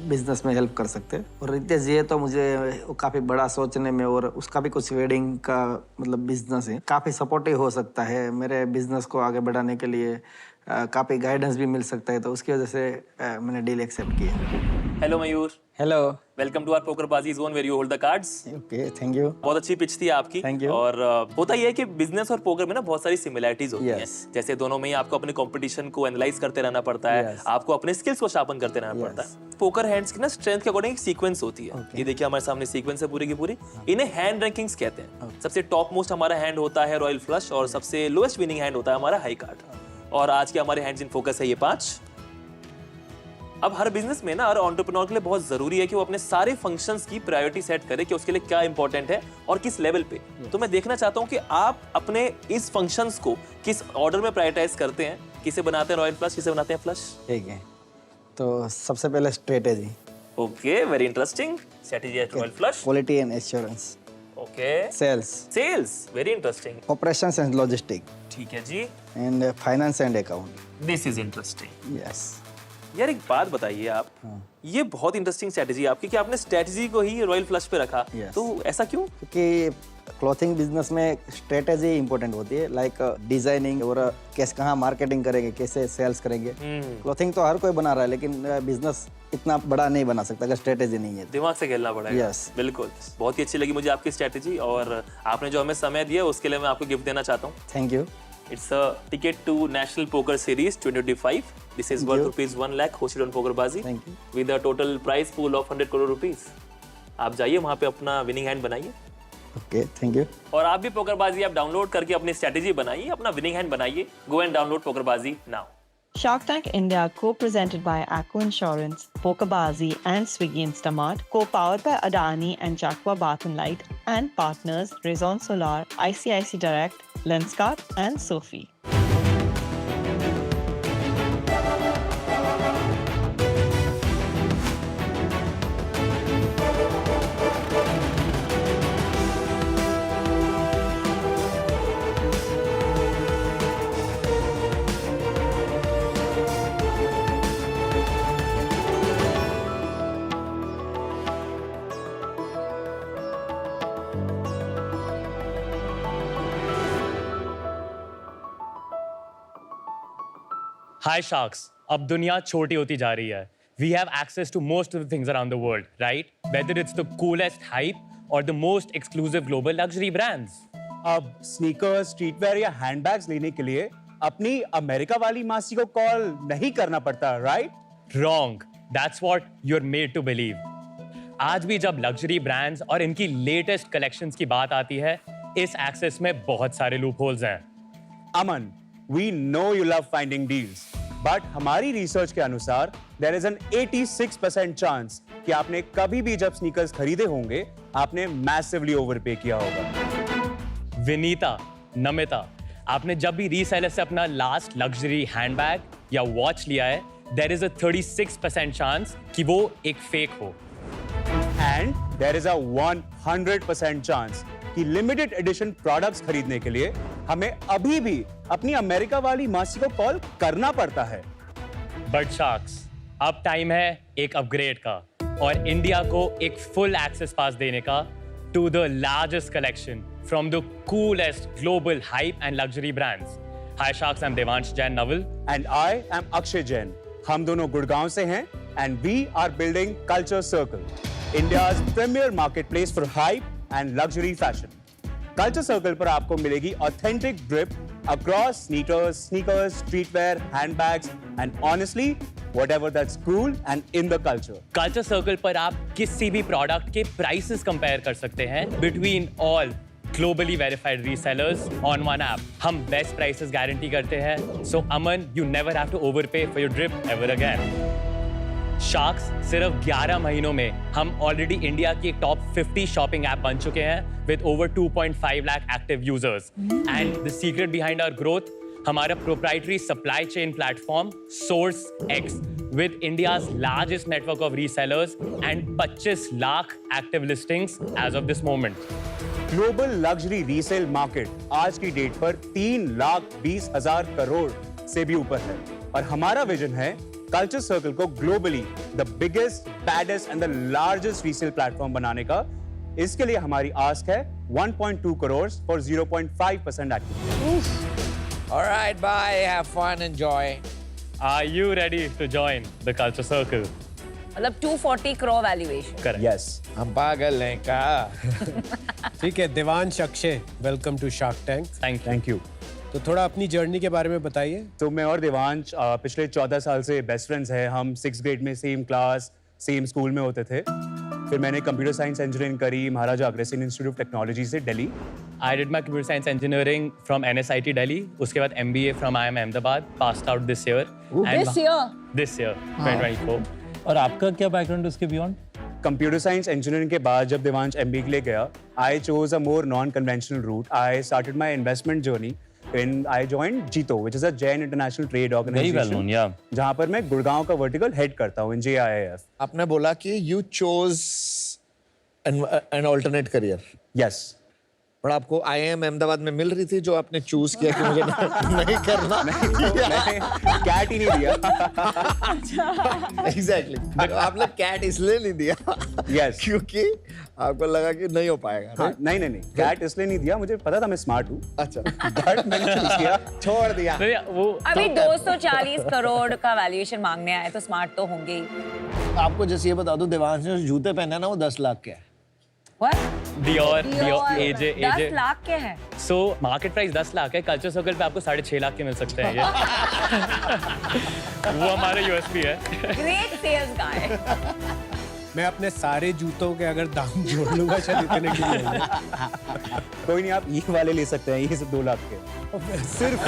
बिजनेस में हेल्प कर सकते हैं। और रितेश जी है तो मुझे वो काफ़ी बड़ा सोचने में, और उसका भी कुछ वेडिंग का मतलब बिजनेस है, काफ़ी सपोर्टिव हो सकता है मेरे बिजनेस को आगे बढ़ाने के लिए। काफ़ी गाइडेंस भी मिल सकता है, तो उसकी वजह से मैंने डील एक्सेप्ट की है। Hello Mayur, hello. Welcome to our पोकरबाजी zone where you hold the cards. Okay, thank you. बहुत अच्छी पिच थी आपकी। Thank you. और होता ये है कि बिजनेस और पोकर में ना बहुत सारी सिमिलरिटीज होती हैं। Yes. जैसे दोनों में ही आपको अपने कंपटीशन को एनालाइज करते रहना पड़ता है, Yes. आपको अपने स्किल्स को शार्पन करते रहना पड़ता है। पोकर हैंड्स की ना स्ट्रेंथ के अकॉर्डिंग एक सीक्वेंस होती है। ये देखिए हमारे सामने सीक्वेंस है पूरी की पूरी। इन्हें हैंड रैंकिंग्स कहते हैं। सबसे टॉप मोस्ट हमारा हैंड होता है रॉयल फ्लश, और सबसे लोएस्ट विनिंग हैंड होता है हमारा हाई कार्ड। और आज के हमारे हैंड्स इन फोकस है ये 5। अब हर बिजनेस में ना हर एंटरप्रेन्योर के लिए बहुत जरूरी है कि वो अपने सारे फंक्शंस की प्रायोरिटी सेट करे कि उसके लिए क्या इंपॉर्टेंट है और किस लेवल पे। तो मैं देखना चाहता हूँ कि आप अपने इस फंक्शंस को किस ऑर्डर में प्रायोरिटाइज करते हैं। किसे बनाते हैं रॉयल फ्लश, किसे बनाते हैं फ्लश? ठीक है, तो सबसे पहले strategy, okay, very interesting. Strategy at royal flush. Quality and assurance, okay, sales, sales, very interesting. Operations and logistic, ठीक है जी, and finance and account. This is interesting. Yes. यार एक बात बताइए आप, ये बहुत इंटरेस्टिंग स्ट्रेटजी आपकी कि आपने स्ट्रेटजी को ही रॉयल फ्लश पे रखा। Yes. तो ऐसा क्यों? क्योंकि क्लॉथिंग बिजनेस में स्ट्रेटेजी इंपॉर्टेंट होती है, लाइक डिजाइनिंग और कैसे कहाँ मार्केटिंग करेंगे, कैसे सेल्स करेंगे। क्लॉथिंग तो हर कोई बना रहा है, लेकिन बिजनेस इतना बड़ा नहीं बना सकता अगर स्ट्रेटेजी नहीं है। दिमाग से खेलना पड़ेगा। Yes. बिल्कुल, बहुत ही अच्छी लगी मुझे आपकी स्ट्रेटजी, और आपने जो हमें समय दिया उसके लिए मैं आपको गिफ्ट देना चाहता हूँ। Thank you. It's a ticket to National Poker Series 2025. This is worth rupees 1 lakh hosted on Pokerbazi. Thank you. With a total prize pool of 100 crore rupees. आप जाइए वहाँ पे अपना विनिंग हैंड बनाइए। Okay, thank you. और आप भी पोकरबाजी app download करके अपनी स्ट्रेटजी बनाइए, अपना विनिंग हैंड बनाइए। Go and download Pokerbazi now. Shark Tank India, co-presented by Acco Insurance, Pokerbazi, and Swiggy Instamart, co-powered by Adani and Jacqua Bath and Light, and partners Raison Solar, ICICI Direct, Lenskart, and Sophie. Hi Sharks, अब दुनिया छोटी होती जा रही है. We have access to most of the things around the world, right? Whether it's the coolest hype or the most exclusive global luxury brands. अब sneakers, streetwear या handbags लेने के लिए अपनी अमेरिका वाली मासी को कॉल नहीं करना पड़ता, right? Wrong. That's what you're made to believe. आज भी जब लग्जरी ब्रांड्स और इनकी लेटेस्ट कलेक्शंस की बात आती है, इस एक्सेस में बहुत सारे लूपहोल्स हैं. अमन, we know you love finding deals, but हमारी रिसर्च के अनुसार there is an 86% चांस कि आपने कभी भी जब स्नीकर्स खरीदे होंगे, आपने मैसिवली ओवरपे किया होगा. विनीता, नमिता, आपने जब भी रीसेलर से अपना लास्ट लग्जरी हैंडबैग या वॉच लिया है, there is a 36% चांस कि वो एक फेक हो. And there is a 100% chance कि लिमिटेड एडिशन प्रोडक्ट्स खरीदने के लिए हमें अभी भी अपनी अमेरिका वाली मासी को कॉल करना पड़ता है. बट शार्क्स, अब टाइम है एक अपग्रेड का और इंडिया को एक फुल एक्सेस पास देने का to the largest collection from the coolest global hype and luxury brands. Hi sharks, I am Devansh Jain Naval and I am Akshay Jain. हम दोनों गुड़गांव से हैं and we are building culture circle, India's premier marketplace for hype and luxury fashion. Culture circle पर आपको मिलेगी authentic drip across sneakers, streetwear, handbags, and honestly, whatever that's cool and in the culture. Culture circle पर आप किसी भी product के prices compare कर सकते हैं between all globally verified resellers on one app. हम बेस्ट प्राइसेस गारंटी करते हैं. So Aman, you never have to overpay for your drip ever again. Sharks सिर्फ 11 महीनों में हम ऑलरेडी इंडिया की एक टॉप 50 शॉपिंग ऐप बन चुके हैं with over 2.5 lakh active users and the secret behind our growth हमारा proprietary supply chain platform source X with India's largest network of resellers and 25 lakh active listings as of this moment. Global luxury resale market आज की date पर 3,20,000 करोड़ से भी ऊपर है और हमारा विजन है कल्चर सर्कल को globally the biggest, baddest and the largest resale platform बनाने का। इसके लिए हमारी आस्क है 1.2 crore for 0.5% active. Alright, bye. Have fun, enjoy. Are you ready to join the culture circle? मतलब 240 crore valuation. Correct. Yes. हम पागल हैं का? ठीक है, Devansh Akshay, welcome to shark tank. Thank you. तो थोड़ा अपनी जर्नी के बारे में बताइए। तो मैं और देवांश पिछले 14 साल से बेस्ट फ्रेंड्स हैं। हम 6th ग्रेड में सेम क्लास, सेम स्कूल में होते थे। फिर मैंने कंप्यूटर साइंस इंजीनियरिंग करी Maharaja Agrasen institute of technology से Delhi. I did my computer science engineering from NSIT Delhi. उसके बाद MBA from IIM Ahmedabad. Passed out this year. This year? This year, 2024. और आपका क्या बैकग्राउंड उसके बियॉन्ड? कंप्यूटर साइंस इंजीनियरिंग के बाद जब देवांश MBA के लिए गया, I chose a more non-conventional route. I started my investment journey when I joined Jito, which is a Jain International Trade Organization. Very well known, yeah. जहाँ पर मैं गुड़गांव का वर्टिकल हेड करता हूँ in JIIF. आपने बोला कि you chose an alternate career. Yes. पर आपको IIM अहमदाबाद में मिल रही थी जो आपने चूज किया कि मुझे नहीं करना। कैट ही नहीं दिया। Exactly. आपने कैट इसलिए नहीं दिया Yes. क्योंकि आपको लगा कि नहीं हो पाएगा। हाँ, नहीं कैट इसलिए नहीं दिया, मुझे पता था मैं स्मार्ट हूँ। अच्छा, बट मैंने चूज किया, छोड़ दिया। वो अभी 240 करोड़ का वैल्यूएशन मांगने आए तो स्मार्ट तो होंगे ही। आपको जैसे ये बता दूं, देवांश ने जूते पहने ना वो 10 लाख के हैं। What? Dior, AJ 10 लाख के हैं। So market price 10 लाख है, कल्चर सर्कल पे आपको 6.5 लाख के मिल सकते हैं ये। वो हमारा USP है। Great sales guy. मैं अपने सारे जूतों के अगर दाम जोड़ लूंगा शायद इतने की नहीं होंगे। कोई नहीं, आप ये वाले ले सकते हैं, ये सब 2 लाख के। सिर्फ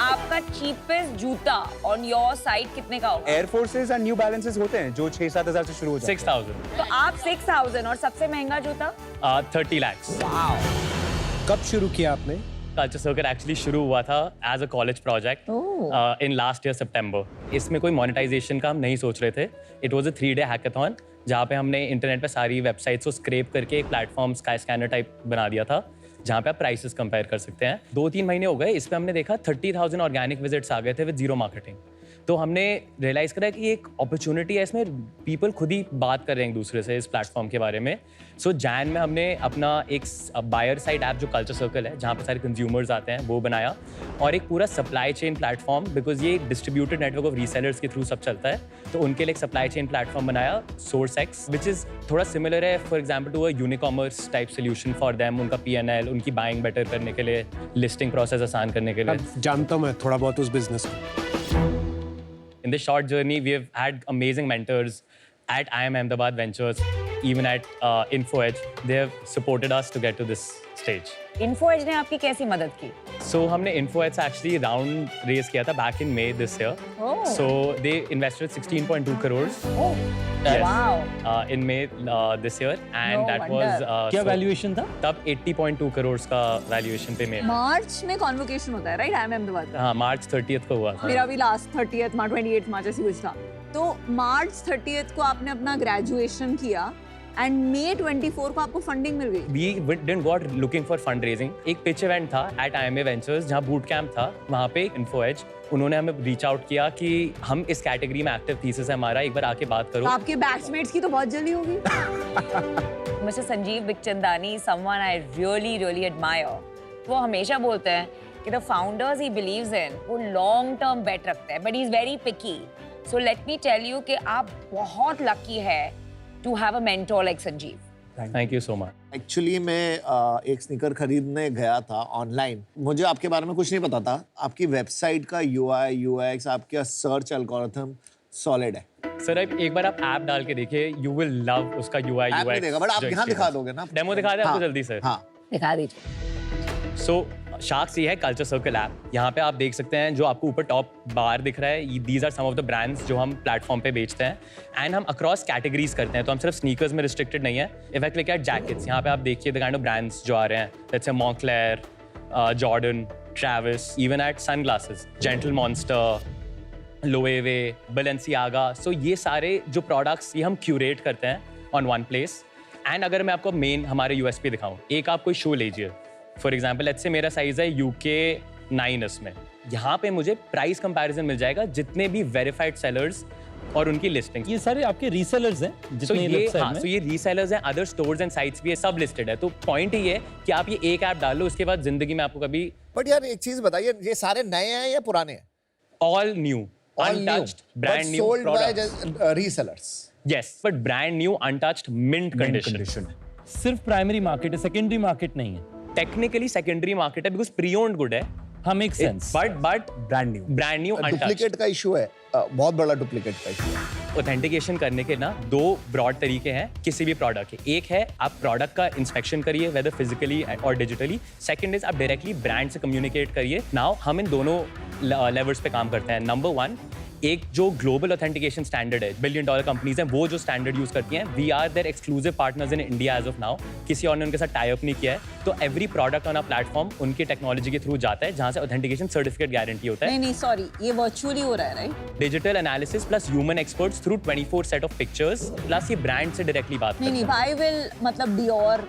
आपका चीपेस्ट जूता ऑन योर साइड कितने का होगा? एयर फोर्सेस और न्यू बैलेंसेस होते हैं जो 6-7 हजार से शुरू हो जाते हैं। 6,000। तो आप 6,000 और सबसे महंगा जूता? 30 lakhs। कब शुरू किया आपने? कल्चर सर्कल एक्चुअली शुरू हुआ था as a college project in last year September. इसमें कोई मोनेटाइजेशन का हम नहीं सोच रहे थे। It was a 3-day hackathon जहाँ पे हमने इंटरनेट पे सारी वेबसाइट्स को स्क्रैप करके एक प्लेटफॉर्म स्काई स्कैनर टाइप बना दिया था जहाँ पे आप प्राइसेस कंपेयर कर सकते हैं। 2-3 महीने हो गए, इस पे हमने देखा 30,000 ऑर्गेनिक विजिट्स आ गए थे विद जीरो मार्केटिंग। तो हमने रियलाइज करा कि एक अपॉर्चुनिटी है इसमें, पीपल खुद ही बात कर रहे हैं एक दूसरे से इस प्लेटफॉर्म के बारे में। सो जैन में हमने अपना एक बायर साइड ऐप जो कल्चर सर्कल है जहाँ पे सारे कंज्यूमर्स आते हैं वो बनाया, और एक पूरा सप्लाई चेन प्लेटफॉर्म, बिकॉज ये डिस्ट्रीब्यूटेड नेटवर्क ऑफ रीसेलर्स के थ्रू सब चलता है, तो उनके लिए एक सप्लाई चेन प्लेटफॉर्म बनाया सोर्स एक्स, विच इज़ थोड़ा सिमिलर है for example to a Unicommerce type solution for them. उनका PNL, उनकी बाइंग बेटर करने के लिए, लिस्टिंग प्रोसेस आसान करने के लिए। जानता हूँ मैं थोड़ा बहुत उस बिजनेस को। In this short journey, we have had amazing mentors at IIM Ahmedabad Ventures, even at InfoEdge. They have supported us to get to this stage. InfoEdge ने आपकी कैसी मदद की? So हमने InfoEdge से actually round raise किया था back in May this year. Oh. So they invested 16.2 crores. Oh. Yes. Wow. In May this year, and No that wonder. was क्या so वैल्यूएशन था? तब 80.2 crores का वैल्यूएशन पे May। मार्च में convocation होता है, राइट? IIM अहमदाबाद। हाँ, March 30th को हुआ था। मेरा भी लास्ट 30th मार्च 28 मार्च ऐसी कुछ था। तो मार्च 30th को आपने अपना ग्रेजुएशन किया एंड May 24 को आपको फंडिंग मिल गई। We didn't go out looking for fundraising. एक पिच इवेंट था at IMA Ventures जहाँ बूट कैंप था, वहाँ पे InfoEdge उन्होंने हमें रीच आउट किया कि हम इस कैटेगरी में एक्टिव थीसिस है हमारा, एक बार आके बात करो। तो आपके बैचमेट्स की तो बहुत जल्दी होगी। Mr. Sanjeev Bikhchandani, someone I really admire, वो हमेशा बोलते हैं कि the founders he believes in वो long term bet रखते हैं, but he is very picky. So let me tell you कि आप बहुत lucky है to have a mentor like Sanjeev. Thank you so much. Actually मैं एक स्नीकर खरीदने गया था ऑनलाइन। मुझे आपके बारे में कुछ नहीं पता था। आपकी वेबसाइट का UI UX, आपका सर्च एल्गोरिथम सॉलिड है। सर एक बार आप ऐप डाल के देखिए, यू विल लव उसका UI UX। देखा, बट आप यहाँ दिखा दोगे ना? डेमो दिखा दें आपको जल्दी से? हाँ, दिखा दीजिए। सो शार्क्स ये है कल्चर सर्कल ऐप। यहाँ पे आप देख सकते हैं जो आपको ऊपर टॉप बार दिख रहा है, these are some of the brands जो हम प्लेटफॉर्म पे बेचते हैं एंड हम अक्रॉस कैटेगरीज करते हैं। तो हम सिर्फ स्नीकर्स में रिस्ट्रिक्टेड नहीं है। If I click at jackets, यहाँ पे आप देखिए द काइंड ऑफ ब्रांड्स जो आ रहे हैं, let's say Moncler, Jordan, Travis, even at sunglasses, Gentle Monster, Loewe, Balenciaga. So ये सारे जो प्रोडक्ट्स ये हम क्यूरेट करते हैं ऑन वन प्लेस। एंड अगर मैं आपको मेन हमारे यूएसपी दिखाऊं, एक आप कोई शू लीजिए फॉर एग्जांपल, लेट्स से मेरा साइज है UK 9S में, यहाँ पे मुझे प्राइस कंपैरिजन मिल जाएगा जितने भी वेरीफाइड सेलर्स और उनकी लिस्टिंग। ये सारे आपके रीसेलर्स हैं जितने वेबसाइट में? ये रीसेलर्स हैं, अदर स्टोर्स एंड साइट्स भी है, सब लिस्टेड है। तो पॉइंट ये है कि आप ये एक ऐप डाल लो, उसके बाद जिंदगी में आपको कभी। बट यार एक चीज बताइए, ये सारे नए हैं या पुराने हैं? All new, untouched, brand new, sold by resellers. Yes, but brand new, untouched, mint condition. सिर्फ प्राइमरी मार्केट है, सेकेंडरी मार्केट नहीं है। Technically secondary market है because pre-owned good है। हाँ, make sense. But brand new, untouched। Duplicate का issue है, बहुत बड़ा डुप्लीकेट का इशू है। ऑथेंटिकेशन करने के ना दो ब्रॉड तरीके हैं किसी भी प्रोडक्ट के। एक है आप प्रोडक्ट का इंस्पेक्शन करिए वेदर फिजिकली और डिजिटली। सेकंड इज आप डायरेक्टली ब्रांड से कम्युनिकेट करिए। नाउ हम इन दोनों लेवल्स पे काम करते हैं। नंबर 1, एक जो ग्लोबल ऑथेंटिकेशन स्टैंडर्ड है, $1 बिलियन कंपनीज हैं वो जो स्टैंडर्ड यूज करती हैं, we are their exclusive partners in India as of now. किसी और ने उनके साथ टाई अप नहीं किया है। तो every product on a platform उनकी टेक्नोलॉजी के थ्रू जाता है, जहां से ऑथेंटिकेशन सर्टिफिकेट गारंटी होता है। नहीं सॉरी, ये वर्चुअली हो रहा है, right? Digital analysis plus human experts through 24 set of pictures plus ये ब्रांड से डायरेक्टली बात करते हैं। नहीं, व्हाई विल मतलब डियोर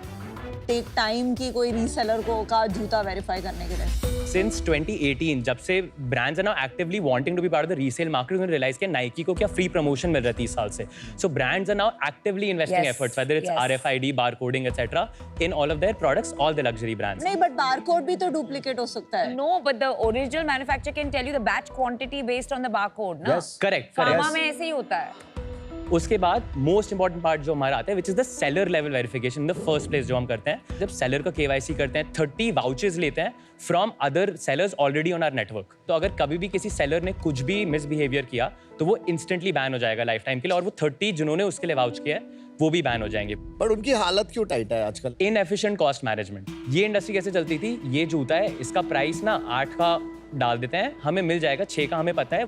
टेक टाइम की कोई रीसेलर को का जूता वेरीफाई करने के लिए? Since 2018, जब से brands are now actively wanting to be part of the resale market, उन्होंने realize किया Nike को क्या free promotion मिल रहा है 30 साल से। So brands are now actively investing efforts, whether it's RFID, barcoding, etc., in all of their products, all the luxury brands. नहीं, but barcode भी तो डुप्लीकेट हो सकता है। No, but the original manufacturer can tell you the batch quantity based on the barcode, ना? Yes, correct. Pharma में ऐसे ही होता है। उसके बाद मोस्ट इंपॉर्टेंट पार्ट जो हमारा आता है which is the seller level verification in the first place जो हम करते हैं। जब सेलर का KYC करते हैं, 30 वाउचर्स लेते हैं from other sellers already on our network. तो अगर कभी भी किसी सेलर ने कुछ भी मिसबिहेवियर किया तो वो इंस्टेंटली बैन हो जाएगा लाइफ टाइम के लिए, और वो 30 जिन्होंने उसके लिए वाउच किया है वो भी बैन हो जाएंगे। पर उनकी हालत क्यों टाइट है आजकल? Inefficient cost management. ये इंडस्ट्री कैसे चलती थी, ये जूता है, इसका प्राइस ना 8 का डाल देते हैं, हमें मिल जाएगा 6 का, हमें पता है।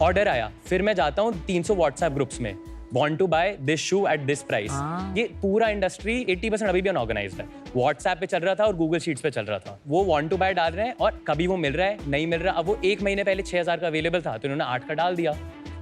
ऑर्डर आया, फिर मैं जाता हूँ 300 व्हाट्सएप ग्रुप्स में, want to buy this shoe at this price। ये पूरा इंडस्ट्री 80% अभी भी अनऑर्गेनाइज्ड है। व्हाट्सएप पे चल रहा था और गूगल शीट्स पे चल रहा था। वो want to buy डाल रहे हैं और कभी वो मिल रहा है, नहीं मिल रहा। अब वो 1 महीने पहले 6000 का अवेलेबल था तो इन्होंने 8 का डाल दिया,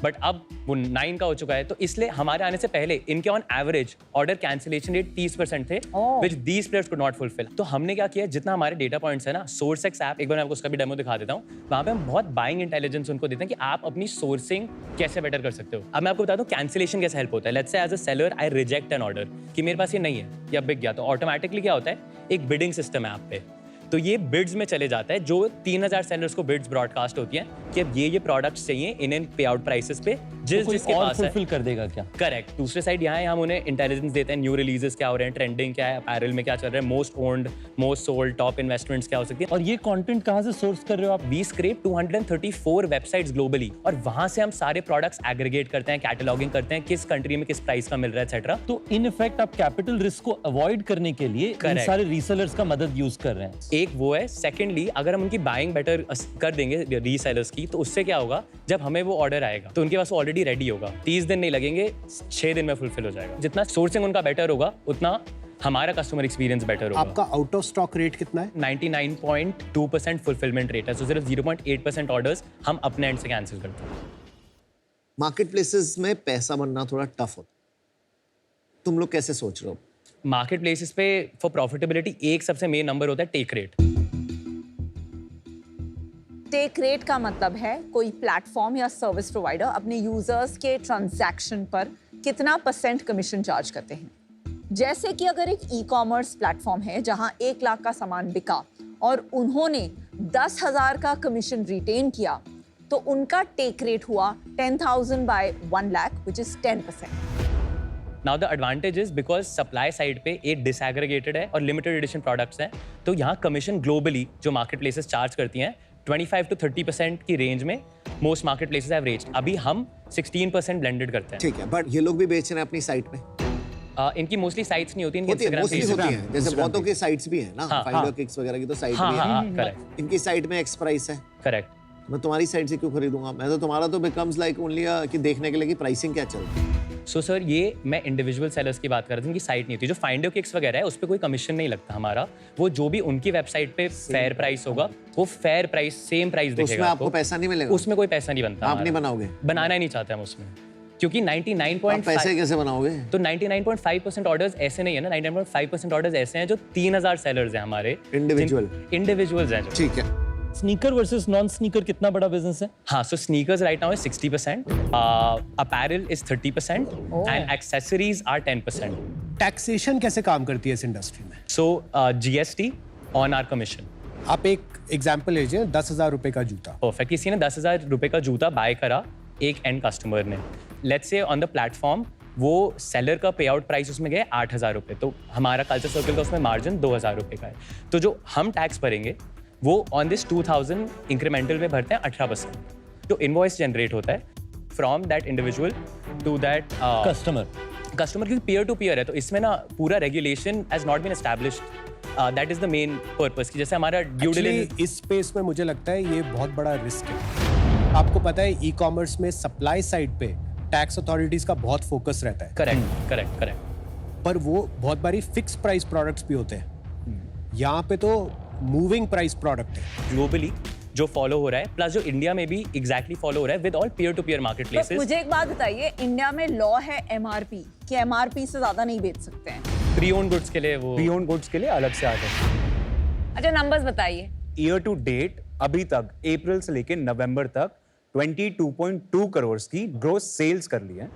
बट अब वो 9 का हो चुका है। तो इसलिए हमारे आने से पहले इनके on average order cancellation rate 30% थे, which these players could not fulfill। तो हमने क्या किया, जितना हमारे डेटा पॉइंट्स है ना, SourceX ऐप, एक बार मैं आपको उसका भी डेमो दिखा देता हूँ। वहाँ पे हम बहुत बाइंग इंटेलिजेंस उनको देते हैं कि आप अपनी सोर्सिंग कैसे बेटर कर सकते हो। अब मैं आपको बताता हूँ कैंसिलेशन कैसे हेल्प होता है। Let's say as a seller I reject an order कि मेरे पास ये नहीं है या बिक गया, तो ऑटोमेटिकली क्या होता है, एक बिडिंग सिस्टम है ऐप पे, तो ये बिड्स में चले जाता है। जो 3000 सेलर्स को बिड्स ब्रॉडकास्ट होती हैं कि अब ये प्रोडक्ट्स चाहिए इन पे आउट प्राइसेस पे, जिसके पास है फुलफिल कर देगा क्या? करेक्ट। दूसरे साइड यहाँ हम उन्हें इंटेलिजेंस देते हैं, न्यू रिलीजेस क्या हो रहे हैं, ट्रेंडिंग क्या है, अपैरल में क्या चल रहा है, most owned, most sold, top investments क्या हो सकती है। और ये कंटेंट कहाँ से सोर्स कर रहे हो आप? वी स्क्रैप 234 वेबसाइट्स ग्लोबली, और वहां से हम सारे प्रोडक्ट्स एग्रीगेट करते हैं, कैटलॉगिंग करते हैं, किस कंट्री में किस प्राइस का मिल रहा है एक्सेट्रा। तो इन इफेक्ट आप कैपिटल रिस्क को अवॉइड करने के लिए इन सारे रीसेलर्स का मदद यूज कर रहे हैं। एक वो है। सेकेंडली, अगर हम उनकी बाइंग बेटर कर देंगे रीसेलर्स की, तो उससे क्या होगा, जब हमें वो ऑर्डर आएगा तो उनके पास ऑलरेडी रेडी होगा, 30 दिन नहीं लगेंगे, 6 दिन में फुलफिल हो जाएगा। जितना सोर्सिंग उनका बेटर होगा उतना हमारा कस्टमर एक्सपीरियंस बेटर होगा। आपका आउट ऑफ स्टॉक रेट कितना है? 99.2% फुलफिलमेंट रेट है। सो सिर्फ 0.8% ऑर्डर्स हम अपने एंड से कैंसिल करते हैं। मार्केट प्लेसेस में पैसा बनना थोड़ा टफ होता, तुम लोग कैसे सोच रहे हो? मार्केट प्लेसेस पे फॉर प्रॉफिटेबिलिटी एक सबसे मेन नंबर होता है टेक रेट। टेक रेट का मतलब है कोई प्लेटफॉर्म या सर्विस प्रोवाइडर अपने यूजर्स के ट्रांजैक्शन पर कितना % कमीशन चार्ज करते हैं। जैसे कि अगर एक ई-कॉमर्स प्लेटफॉर्म है जहां 1 लाख का सामान बिका और उन्होंने 10,000 का कमीशन रिटेन किया, तो उनका टेक रेट हुआ 10,000 bye 1 lakh, which is 10%। Now the advantage is because supply side पे एक disaggregated है और limited edition products हैं, तो यहाँ कमीशन ग्लोबली जो मार्केट प्लेसेस चार्ज करती हैं 25 to 30% की रेंज में most market places have reached. अभी हम 16% ब्लेंडेड करते हैं। ठीक है, बट ये लोग भी बेच रहे हैं अपनी साइट पे। इनकी मोस्टली साइट्स नहीं होती, इनकी होती है, Instagram मोस्टली page होती है। है, जैसे बहुतों की साइट्स भी हैं ना, हाँ, फाइंडर हाँ। किक्स वगैरह की तो साइट हाँ भी हाँ है। हाँ करेक्ट इनकी साइट में एक्स प्राइस है, करेक्ट। मैं तुम्हारी साइट से क्यों खरीदूंगा? मैं तो तुम्हारा तो बिकम्स लाइक ओनली कि देखने के लिए कि प्राइसिंग क्या चल रही है। सो सर ये मैं इंडिविजुअल सेलर्स की बात कर रहा था, इनकी साइट नहीं होती। जो फाइंडर किक्स वगैरह है उस पर कोई कमीशन नहीं लगता हमारा, वो जो भी उनकी वेबसाइट पे फेयर प्राइस होगा वो फेयर प्राइस सेम प्राइस तो उसमें दिखेगा आपको पैसा नहीं मिलेगा? उसमें कोई पैसा नहीं बनता। आप नहीं हमारा। बनाओगे? बनाना ही नहीं चाहते हम उसमें, क्योंकि आप 99.5 पैसे कैसे बनाओगे? तो 99.5% ऑर्डर्स ऐसे नहीं है ना, 99.5% ऑर्डर्स ऐसे हैं जो 3000 सेलर्स हैं हमारे इंडिविजुअल्स हैं जो। ठीक है। स्नीकर वर्सेस नॉन स्नीकर कितना बड़ा बिजनेस है? हाँ, so sneakers right now is 60%, apparel is 30%, and accessories are 10%. Taxation कैसे काम करती है इस इंडस्ट्री में? So GST on our commission. आप एक एग्जाम्पल लीजिए, 10,000 रुपए का जूता, Perfect. किसी ने 10,000 रुपए का जूता बाय करा एक एंड कस्टमर ने, let's say on the platform वो सेलर का पे आउट प्राइस उसमें गया 8,000 रुपए, तो हमारा कल्चर सर्कल का उसमें मार्जिन 2,000 रुपए का है। तो जो हम टैक्स भरेंगे वो ऑन दिस 2,000 इंक्रीमेंटल में भरते हैं 18%। जो इनवॉइस जनरेट होता है from that individual to that customer क्योंकि पीयर टू पीयर है, तो इसमें ना पूरा regulation has not been established. That is the main purpose कि जैसे हमारा ड्यू Actually, इस स्पेस में मुझे लगता है ये बहुत बड़ा रिस्क है। आपको पता है ई कॉमर्स में सप्लाई साइड पे टैक्स अथॉरिटीज का बहुत फोकस रहता है, करेक्ट पर वो बहुत बारी फिक्स प्राइस प्रोडक्ट्स भी होते हैं। यहाँ पे तो मूविंग प्राइस प्रोडक्ट है। ग्लोबली जो फॉलो हो रहा है, प्लस जो इंडिया में भी एग्जैक्टली फॉलो हो रहा है with all peer to peer market तो प्लेसेस। मुझे एक बात बताइए, इंडिया में लॉ है MRP कि MRP से ज्यादा नहीं बेच सकते हैं। प्री ओन गुड्स के लिए वो प्री ओन गुड्स के लिए अलग से आ जाए। अच्छा नंबर्स बताइए। ईयर टू डेट अभी तक अप्रैल से लेकर नवंबर तक 22.2 करोड़ की ग्रोस सेल्स कर ली है।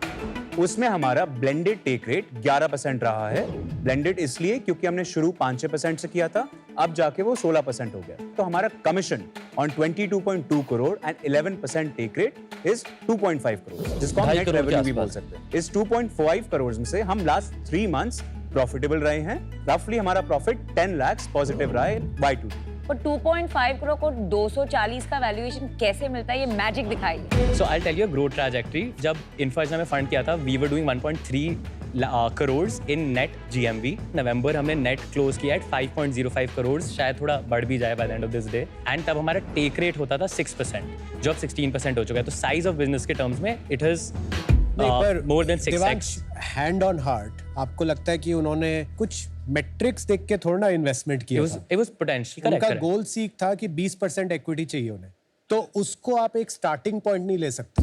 उसमें हमारा ब्लेंडेड टेक रेट 11% रहा है। ब्लेंडेड इसलिए क्योंकि हमने शुरू 5-6% से किया था, अब जाके वो 16% हो गया। तो हमारा commission on 22.2 crore and 11% take rate is 2.5 crore, जिसको हम 2.5 नेट करोड़ के रेवेन्यू भी बोल आसपास। सकते हैं। इस 2.5 करोड़ में से हम लास्ट 3 मंथ्स प्रॉफिटेबल रहे हैं। रफली हमारा प्रॉफिट 10 लाख पॉजिटिव रहा है Y2। और 2.5 करोड़ को 240 का वैल्यूएशन कैसे मिलता है, ये मैजिक दिखाइए। So I tell you growth trajectory. जब इन्फोसिस में फंड किया था, we were doing 1.3 crore in net GMV। November हमने नेट क्लोज किया एट 5.05 करोड़, शायद थोड़ा बढ़ भी जाए by the end of this day. And तब हमारा टेक रेट होता था 6%, जो अब 16% हो चुका है। तो साइज ऑफ बिजनेस के टर्म्स में it is more than 6x। Hand on heart, आपको लगता है कि उन्होंने कुछ मेट्रिक्स देख के थोड़ा ना इन्वेस्टमेंट किया था? It was potential, उनका correct. गोल सीख था कि 20% इक्विटी चाहिए उन्हें, तो उसको आप एक स्टार्टिंग पॉइंट नहीं ले सकते।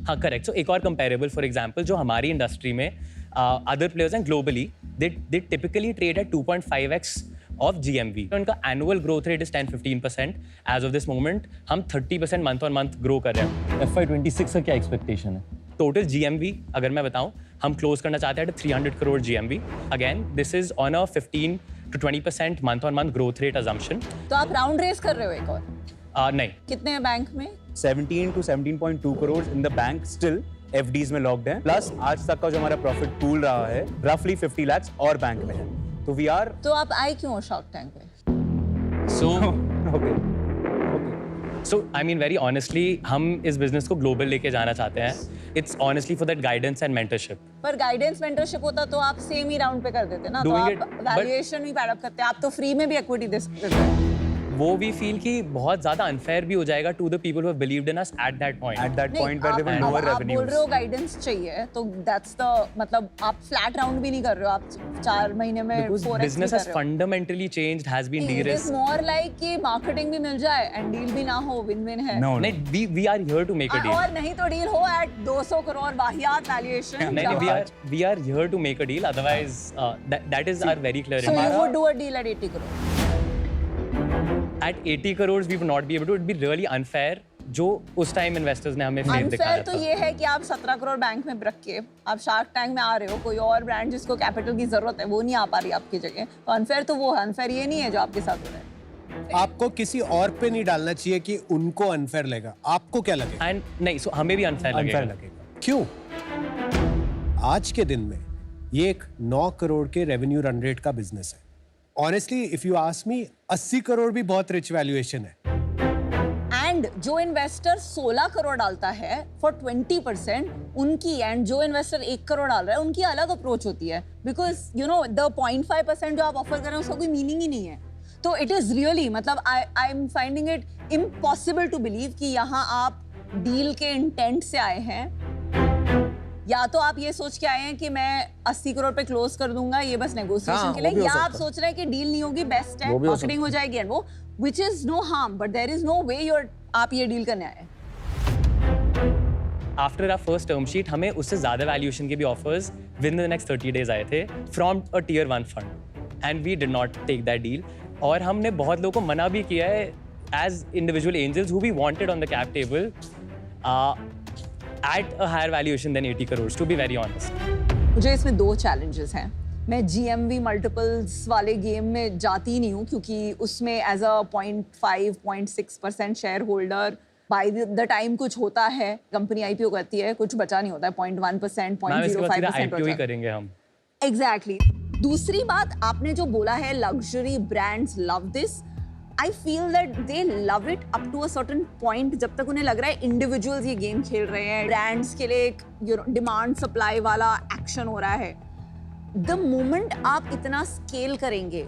हाँ करेक्ट। सो एक और कंपेरेबल फॉर एग्जांपल जो हमारी इंडस्ट्री में अदर प्लेयर्स हैं globally, they typically trade at 2.5x of GMV। तो उनका annual growth rate is 10-15%। As of this moment हम 30% मंथ ऑन मंथ ग्रो कर रहे हैं। FY26 का क्या एक्सपेक्टेशन है? टोटल GMV अगर मैं बताऊं, हम क्लोज करना चाहते हैं 300 crore GMV। Again this is on a 15 to 20% month on month growth rate assumption. तो आप राउंड रेस कर रहे हो एक और? नहीं, कितने हैं बैंक में? 17 to 17.2 crore in the bank still FDs में लॉक्ड है। प्लस आज तक का जो हमारा प्रॉफिट पूल रहा है रफली 50 लाख और बैंक में है। तो वी आर तो आप आए क्यों शार्क टैंक पे? सो आई मीन वेरी ऑनेस्टली हम इस बिजनेस को ग्लोबल लेके जाना चाहते हैं। It's honestly for that guidance and mentorship. पर गाइडेंस मेंटरशिप होता तो आप सेम ही राउंड पे कर देते ना, तो Doing आप it, but- वैल्यूएशन भी पैड अप करते, आप तो फ्री में भी इक्विटी दे सकते हैं। वो भी फील कि बहुत ज्यादा अनफेयर भी हो जाएगा to the people who have believed in us at that point. At that नहीं, पॉइंट वेयर दे विल आप लोअर बोल रहे हो रेवेन्यूज। गाइडेंस चाहिए, तो दैट्स द मतलब आप फ्लैट राउंड भी नहीं कर रहे हो, आप 4 महीने में 4x business has fundamentally changed, has been it is de-risked। More like कि मार्केटिंग भी मिल जाए एंड डील भी ना हो, विन विन है। नो नहीं, we are here to make a deal। और नहीं तो डील हो एट 200 करोड़ वाहियात वैल्यूएशन। नहीं, we are here to make a deal, otherwise that is our very clear So you intent। would do a deal at 80 crore? At 80 crores we would not be able to, it would be really unfair जो उस time investors ने हमें fame दिखाया unfair तो ये है कि आप 17 करोड़ बैंक में रख के आप शार्क टैंक में आ रहे हो, कोई और ब्रांड जिसको कैपिटल की जरूरत है वो नहीं आ पा रही आपकी जगह, तो अनफेयर तो वो है, अनफेयर ये नहीं है जो आपके साथ हो रहा है। आपको किसी और पे नहीं डालना चाहिए कि उनको अनफेयर लगा। आपको क्या लगेगा? एंड नहीं, सो हमें भी अनफेयर अनफेयर लगेगा। लगेगा। क्यों? आज के दिन में ये एक 9 करोड़ के रेवेन्यू रन रेट का बिजनेस है। Honestly if you ask me, 80 crore भी बहुत रिच वैल्यूएशन है। एंड जो इन्वेस्टर 16 करोड़ डालता है फॉर 20% उनकी, एंड जो इन्वेस्टर 1 करोड़ डाल रहा है उनकी अलग अप्रोच होती है, बिकॉज यू नो द 0.5% जो आप ऑफर कर रहे हैं उसका कोई मीनिंग ही नहीं है. तो इट इज रियली, मतलब I am finding it impossible to believe कि यहाँ आप डील के इंटेंट से आए हैं, या तो आप ये सोच के आए हैं कि मैं 80 करोड़ पे क्लोज कर दूंगा ये बस नेगोशिएशन के लिए, या आप सोच रहे हैं कि डील नहीं होगी, बेस्ट है, मार्केटिंग हो जाएगी एंड वो, which is no harm, but there is no way आप ये डील करने आए. After our first term sheet हमें उससे ज़्यादा वैल्यूएशन के भी offers within the next 30 days आए थे from a tier 1 fund and we did not take that deal. और हमने बहुत लोगों को मना भी किया है एज individual angels who we wanted on the cap table at a higher valuation than 80 crore, to be very honest. मुझे इसमें 2 चैलेंजेस हैं. मैं GMV मल्टीपल्स वाले गेम में जाती नहीं हूँ, क्योंकि उसमें as a 0.5-0.6% shareholder by the time कुछ होता है, कंपनी IPO करती है, कुछ बचा नहीं होता है, 0.1%, 0.05% IPO ही करेंगे हम. एग्जैक्टली. दूसरी बात, आपने जो बोला है luxury brands love this, I feel that they love it up to a certain point, जब तक उन्हें लग रहा है इंडिविजुअल्स ये गेम खेल रहे हैं, ब्रांड्स के लिए एक डिमांड सप्लाई वाला एक्शन हो रहा है. द मोमेंट आप इतना स्केल करेंगे,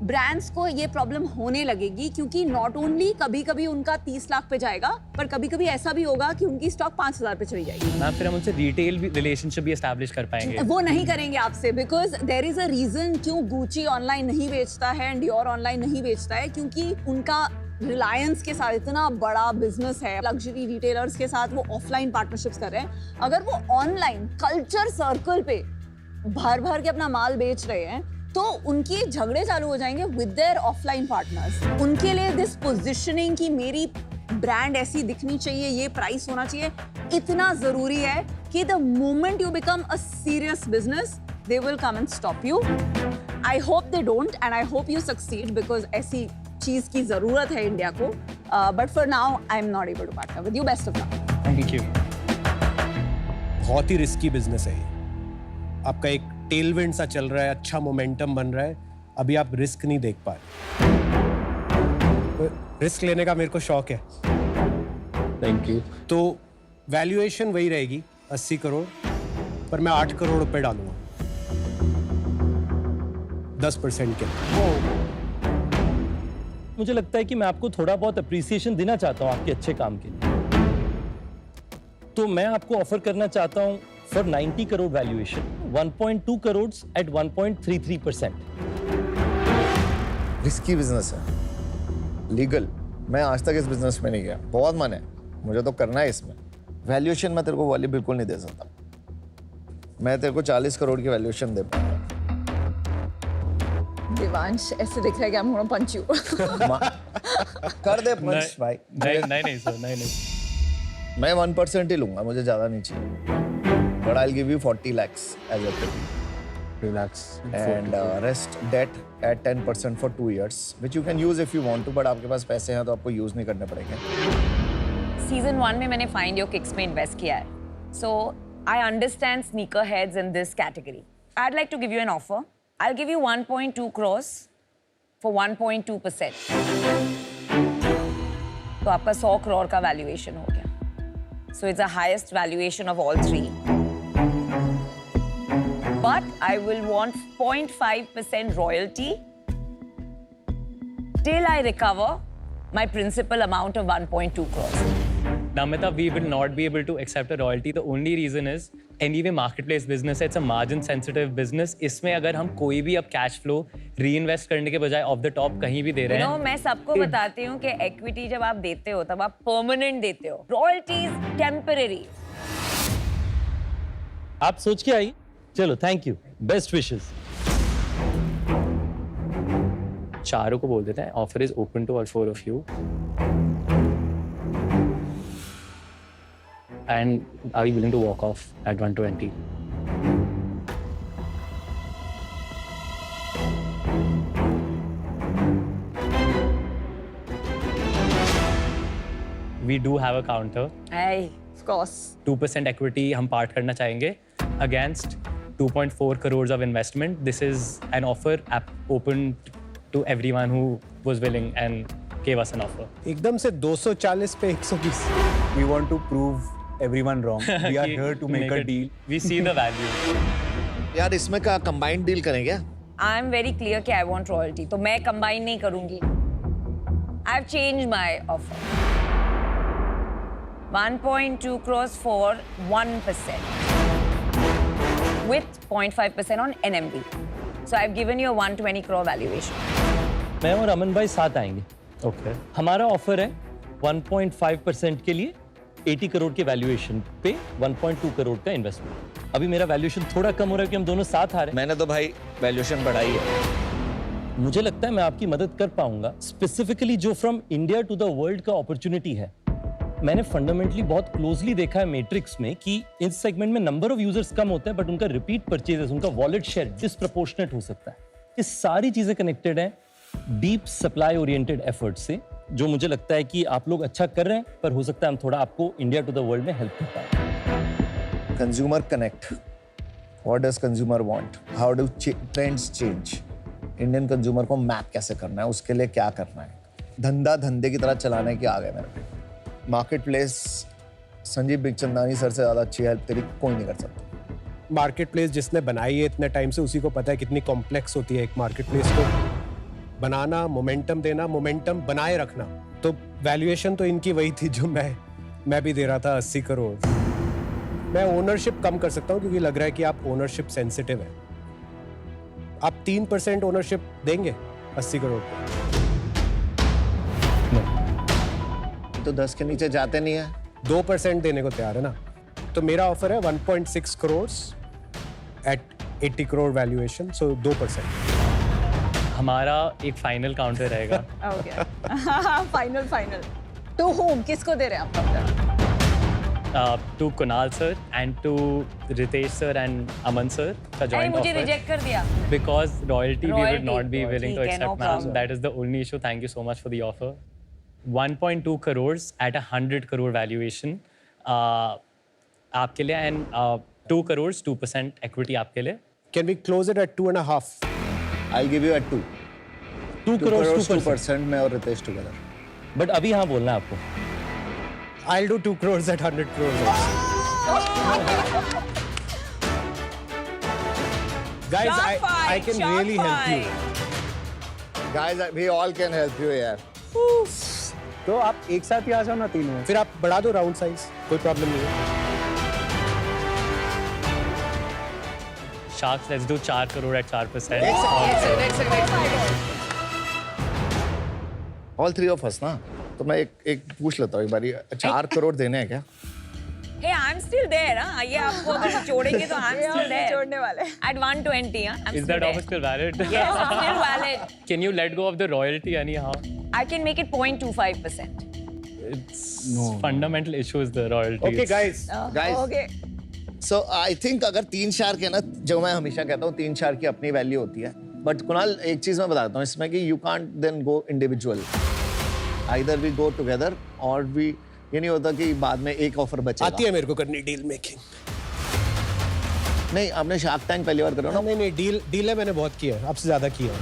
ब्रांड्स को ये प्रॉब्लम होने लगेगी, क्योंकि नॉट ओनली कभी कभी उनका 30 लाख पे जाएगा, पर कभी कभी ऐसा भी होगा कि उनकी स्टॉक 5,000 पे चली जाएगी. मैम फिर हम उनसे रिटेल रिलेशनशिप भी एस्टैब्लिश कर पाएंगे. वो नहीं करेंगे आपसे, because there is a reason क्यों गुची ऑनलाइन नहीं बेचता है एंड डियोर ऑनलाइन नहीं बेचता है, क्योंकि उनका रिलायंस के साथ इतना बड़ा बिजनेस है, लग्जरी रिटेलर्स के साथ वो ऑफलाइन पार्टनरशिप्स कर रहे हैं. अगर वो ऑनलाइन कल्चर सर्कल पे भर भर के अपना माल बेच रहे हैं, तो उनके झगड़े चालू हो जाएंगे विद देयर ऑफलाइन पार्टनर्स. उनके लिए दिस पोजीशनिंग कि मेरी ब्रांड ऐसी दिखनी चाहिए, ये प्राइस होना चाहिए, इतना जरूरी है कि the moment you become a serious business they will come and stop you. I hope they don't and I hope you succeed, because ऐसी चीज की जरूरत है इंडिया को. But for now I am not able to partner with you. Best of luck. Thank you. बहुत ही risky business है ये. आपका एक टेलविंड सा चल रहा है, अच्छा मोमेंटम बन रहा है, अभी आप रिस्क नहीं देख पा रहे. रिस्क लेने का मेरे को शौक है. Thank you. तो वैल्यूएशन वही रहेगी 80 करोड़, पर मैं 8 करोड़ रुपए डालूंगा 10% के. मुझे लगता है कि मैं आपको थोड़ा बहुत अप्रिसिएशन देना चाहता हूँ आपके अच्छे काम के लिए, तो मैं आपको ऑफर करना चाहता हूँ for 90 crore valuation, 1.2 crores at 1.33%. Risky business है, लीगल. मैं आज तक इस बिजनेस में नहीं गया, बहुत मन है, मुझे तो करना है इसमें. वैल्यूएशन मैं तेरे को वाली बिल्कुल नहीं दे सकता. मैं तेरे को 40 करोड़ की वैल्यूएशन दे पाऊंगा. देवांश ऐसे दिख रहा है कि I'm gonna punch you. कर दे पंच भाई. नहीं सर, नहीं. मैं 1% ही लूंगा, मुझे ज्यादा नहीं चाहिए. But I'll give you 40 lakhs as a pay. Relax. And rest debt at 10% for 2 years, which you can use if you want to. But आपके पास पैसे हैं तो आपको यूज नहीं करने पड़ेंगे. सीजन 1 में मैंने फाइंड योर किक्स में इन्वेस्ट किया है, so I understand sneakerheads in this category. I'd like to give you an offer. I'll give you 1.2 crores for 1.2%. तो आपका 100 करोड़ का वैल्यूएशन हो गया. So it's the highest valuation of all 3. But I will want 0.5% royalty till I recover my principal amount of 1.2 crores. Namita, we will not be able to accept a royalty. The only reason is anyway marketplace business है, it's a margin sensitive business. इसमें अगर हम कोई भी अब cash flow reinvest करने के बजाय off the top कहीं भी दे रहे हैं, मैं सबको बताती हूँ कि equity जब आप देते हो तब आप permanent देते हो. Royalties temporary. आप सोच के आई. चलो, थैंक यू, बेस्ट विशेस. चारों को बोल देते हैं offer is open to all 4 of you. And are you willing to walk off at 120? We do have a counter. Hey, of course. 2% equity हम पार्ट करना चाहेंगे against 2.4 crores of investment. This is an offer open to everyone who was willing and gave us an offer. एकदम से 240 पे 120. We want to prove everyone wrong. We are here to make a deal. We see the value. यार इसमें का combined deal करें क्या? I am very clear कि I want royalty, तो मैं कंबाइन नहीं करूंगी. I have changed my offer. 1.2 crores for 1% with 0.5% on NMD. So I've given you a 120 crore valuation. मैं और अमन भाई साथ आएंगे. Okay. हमारा ऑफर है 1.5% के लिए 80 करोड़ के वैल्यूएशन पे 1.2 करोड़ का इन्वेस्टमेंट. अभी मेरा वैल्यूएशन थोड़ा कम हो रहा है कि हम दोनों साथ आ रहे हैं. मैंने तो भाई वैल्यूएशन बढ़ाई है. मुझे लगता है मैं आपकी मदद कर पाऊंगा. स्पेसिफिकली जो from India to the world का अपॉर्चुनिटी है. मैंने फंडामेंटली बहुत क्लोजली देखा है मैट्रिक्स में कि इस सेगमेंट में नंबर ऑफ यूजर्स कम होते हैं बट उनका रिपीट परचेजेस, उनका वॉलेट शेयर डिसप्रोपोर्शनेट हो सकता है. ये सारी चीजें कनेक्टेड हैं डीप सप्लाई ओरिएंटेड एफर्ट से, जो मुझे लगता है कि आप लोग अच्छा कर रहे हैं, पर हो सकता है हम थोड़ा आपको इंडिया टू द वर्ल्ड में हेल्प कर पाए. Consumer connect. What does consumer want? How do trends change? Indian consumer को मैप कैसे करना है, उसके लिए क्या करना है? धंधा धंधे की तरह चलाने की आ गए मेरे पे. Market place Sanjeev Bikhchandani sir से ज़्यादा अच्छी हेल्प तेरी कोई नहीं कर सकता. मार्केट प्लेस जिसने बनाई है इतने टाइम से, उसी को पता है कितनी कॉम्प्लेक्स होती है एक मार्केट प्लेस को बनाना, मोमेंटम देना, मोमेंटम बनाए रखना. तो वैल्यूएशन तो इनकी वही थी जो मैं भी दे रहा था, 80 करोड़. मैं ओनरशिप कम कर सकता हूँ क्योंकि लग रहा है कि आप ओनरशिप सेंसिटिव है. आप 3% ओनरशिप देंगे 80 करोड़ को? तो 10 के नीचे जाते नहीं है. 2% देने को तैयार है ना. तो मेरा ऑफर है 1.6 crore at 80 crore valuation, so 2%. हमारा एक फाइनल काउंटर रहेगा. फाइनल. To whom? किसको दे रहे हैं आप? To Kunal sir and to Ritesh sir and Aman sir का जॉइंट मुझे ऑफर. रिजेक्ट कर दिया. Because royalty we would not be willing to ठीक है, no accept, ma'am. problem. That is the only issue. Thank you so much for the offer. 1.2 crores at 100 crore valuation आपके लिए, and 2 crores 2% equity आपके लिए. Can we close it at 2.5? I'll give you at 2. 2 crore 2% में और Ritesh together. But अभी हाँ बोलना है आपको. I'll do 2 crores at 100 crores also. Guys, I can really help you. Guys, we all can help you यार. तो आप एक साथ ही आ जाओ ना तीनों. फिर आप बढ़ा दो राउंड साइज, कोई प्रॉब्लम नहीं है. Sharks, let's do 4 crore at 4%. All three of us ना. तो मैं एक पूछ लेता हूँ एक बारी. 4 करोड़ देने हैं क्या? Hey, I'm still there. हाँ, ये आपको अगर जोड़ेंगे तो I'm still there. जोड़ने वाले. At 120, हाँ. I'm Is still that there. offer still valid? Yes, it's still valid. Can you let go of the royalty anyhow? I can make it 0.25%. It's fundamental issue is the royalty. Okay, guys. Guys. Okay. So I think अगर 3 shark है ना, जो मैं हमेशा कहता हूँ 3 shark की अपनी वैल्यू होती है. बट कुणाल एक चीज मैं बताता हूँ इसमें कि you can't then go individual. Either we go together or we, ये नहीं होता कि बाद में एक ऑफर बचेगा. आती है मेरे को करनी डील मेकिंग. नहीं, आपने शार्क टैंक पहली बार करो ना. नहीं, डील है मैंने बहुत किया है, आपसे ज्यादा किया है.